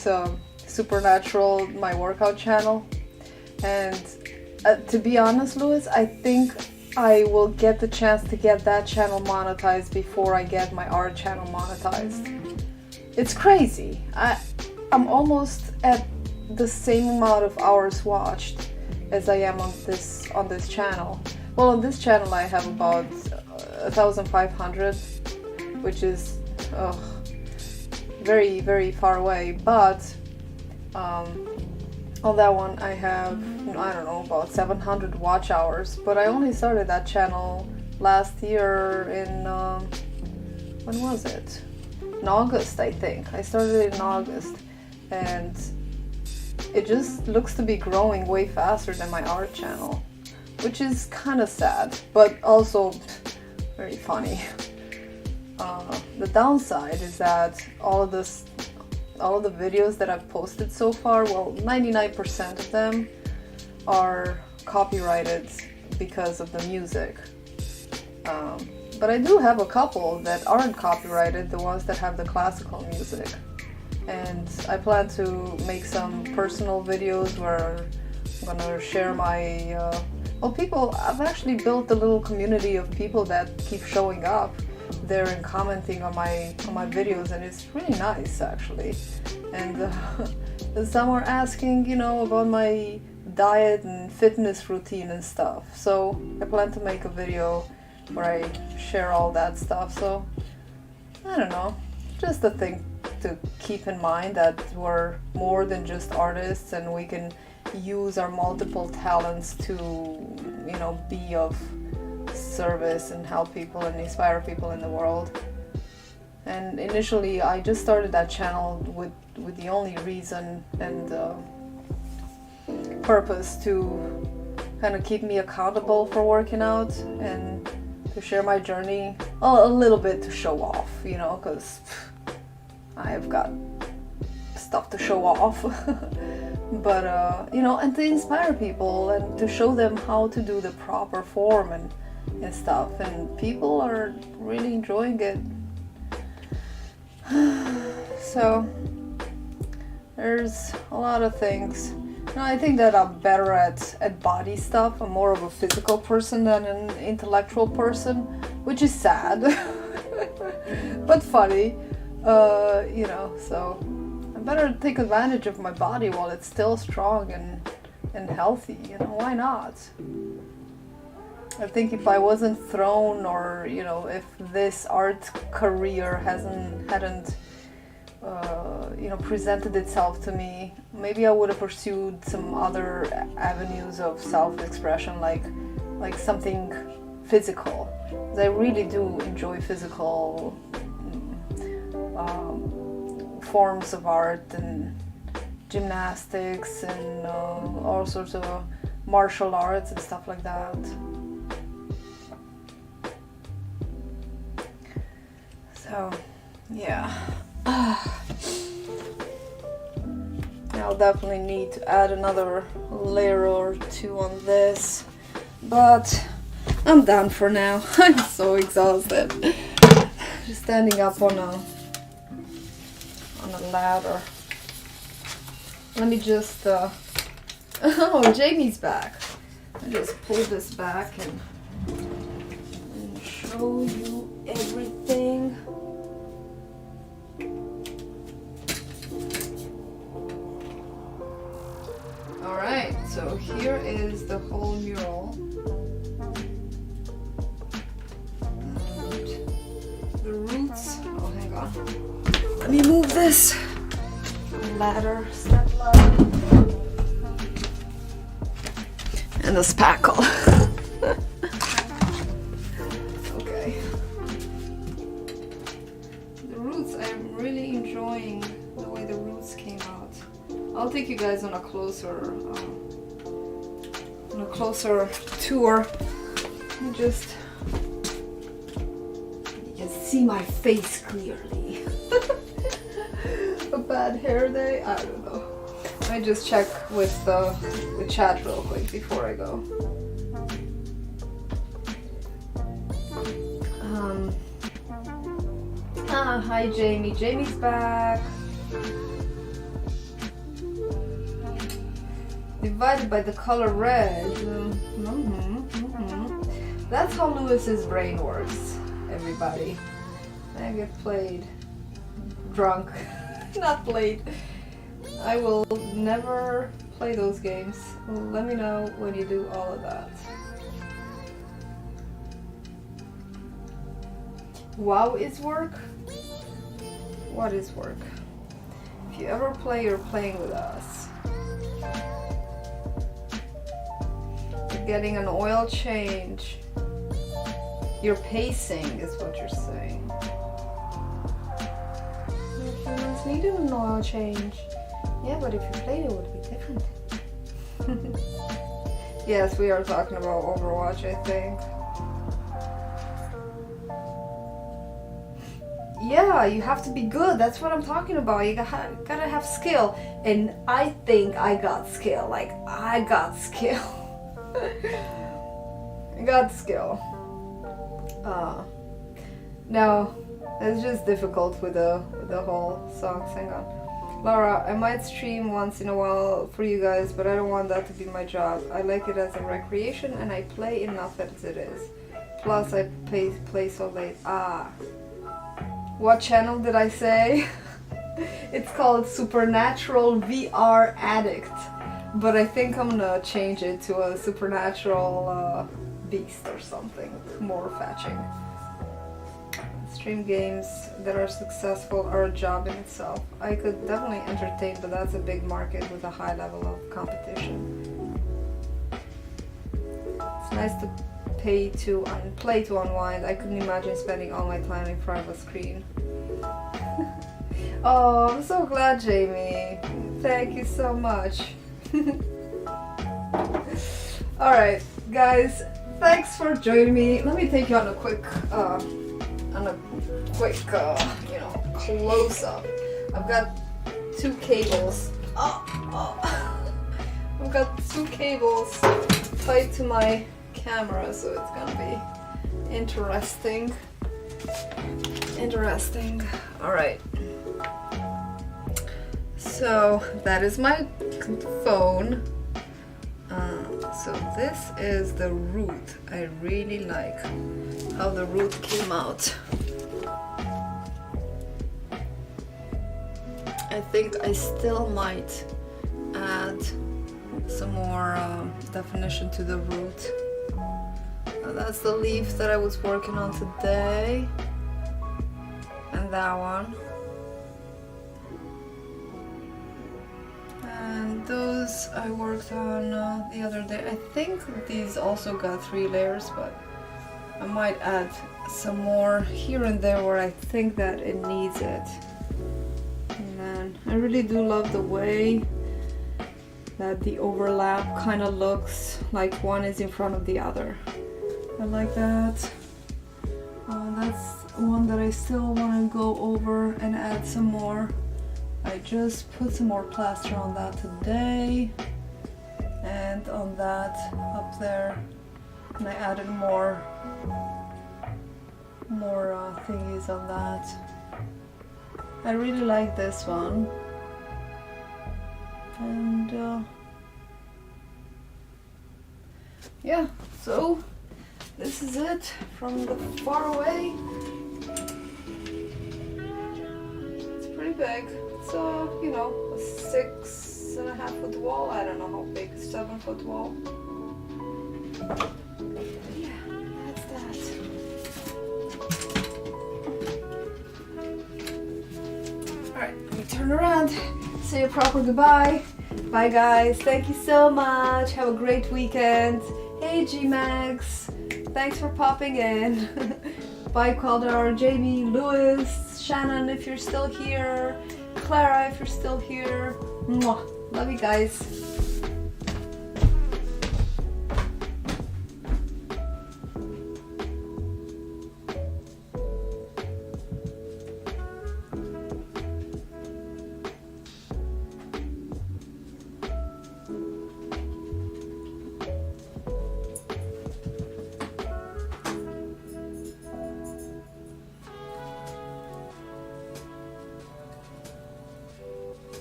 Supernatural, my workout channel, and to be honest, Louis, I think I will get the chance to get that channel monetized before I get my art channel monetized. It's crazy. I'm almost at the same amount of hours watched as I am on this channel. Well, on this channel I have about 1,500, which is very, very far away, but on that one I have, I don't know, about 700 watch hours, but I only started that channel last year in, when was it? In August, I think. I started in August, and it just looks to be growing way faster than my art channel, which is kind of sad, but also very funny. The downside is that all of the videos that I've posted so far, well, 99% of them are copyrighted because of the music. But I do have a couple that aren't copyrighted, the ones that have the classical music. And I plan to make some personal videos where I'm gonna share my, I've actually built a little community of people that keep showing up there and commenting on my videos, and it's really nice actually. And some are asking, you know, about my diet and fitness routine and stuff. So I plan to make a video where I share all that stuff. So I don't know, just a thing to keep in mind, that we're more than just artists, and we can use our multiple talents to, you know, be of service and help people and inspire people in the world. And initially I just started that channel with the only reason and purpose to kind of keep me accountable for working out and to share my journey, a little bit to show off, you know, because I've got stuff to show off. But you know, and to inspire people and to show them how to do the proper form and stuff, and people are really enjoying it. So there's a lot of things. No, I think that I'm better at body stuff. I'm more of a physical person than an intellectual person, which is sad but funny, you know. So I better take advantage of my body while it's still strong and healthy, you know. Why not? I think if I wasn't thrown, or you know, if this art career hadn't you know, presented itself to me, maybe I would have pursued some other avenues of self-expression, like something physical. Because I really do enjoy physical forms of art and gymnastics and all sorts of martial arts and stuff like that. So, yeah. I'll definitely need to add another layer or two on this, but I'm done for now. I'm so exhausted. Just standing up on a ladder. Let me just oh, Jamie's back. I just pull this back and show you everything. Alright, so here is the whole mural. And the roots, oh hang on. Let me move this ladder, step ladder. And the spackle. Okay. The roots, I'm really enjoying the way the roots came out. I'll take you guys on a closer tour. Just see my face clearly. A bad hair day? I don't know. Let me just check with the chat real quick before I go. Hi Jamie. Jamie's back. Divided by the color red. That's how Lewis's brain works, everybody. I get played. Drunk. Not played. I will never play those games. Let me know when you do all of that. Wow is work? What is work? If you ever play, you're playing with us. You're getting an oil change. Your pacing is what you're saying. Humans need a no change. Yeah, but if you played it would be different. Yes, we are talking about Overwatch, I think. Yeah, you have to be good. That's what I'm talking about. You gotta have skill. And I think I got skill. Like, I got skill. I got skill. No, it's just difficult with the whole songs. Hang on. Laura, I might stream once in a while for you guys, but I don't want that to be my job. I like it as a recreation and I play enough as it is. Plus I play so late. What channel did I say? It's called Supernatural VR Addict. But I think I'm gonna change it to a Supernatural Beast or something. More fetching. Stream games that are successful are a job in itself. I could definitely entertain, but that's a big market with a high level of competition. It's nice to play to unwind. I couldn't imagine spending all my time in front of a screen. Oh, I'm so glad, Jamie. Thank you so much. Alright, guys, thanks for joining me. Let me take you on a quick close up. I've got two cables. I've got two cables tied to my camera, so it's gonna be interesting. All right. So that is my phone. So this is the root. I really like how the root came out. I think I still might add some more definition to the root. That's the leaf that I was working on today, and that one. And those I worked on the other day. I think these also got 3 layers, but I might add some more here and there where I think that it needs it. And then I really do love the way that the overlap kind of looks like one is in front of the other. I like that. That's one that I still want to go over and add some more. I just put some more plaster on that today and on that up there, and I added more thingies on that. I really like this one, and yeah, so this is it from the far away. It's pretty big. It's a 6.5 foot wall. I don't know how big, 7 foot wall. Yeah, that's that. Alright, let me turn around. Say a proper goodbye. Bye guys, thank you so much. Have a great weekend. Hey G-Max, thanks for popping in. Bye Caldar, Jamie, Lewis, Shannon if you're still here, Clara if you're still here. Mwah. Love you guys.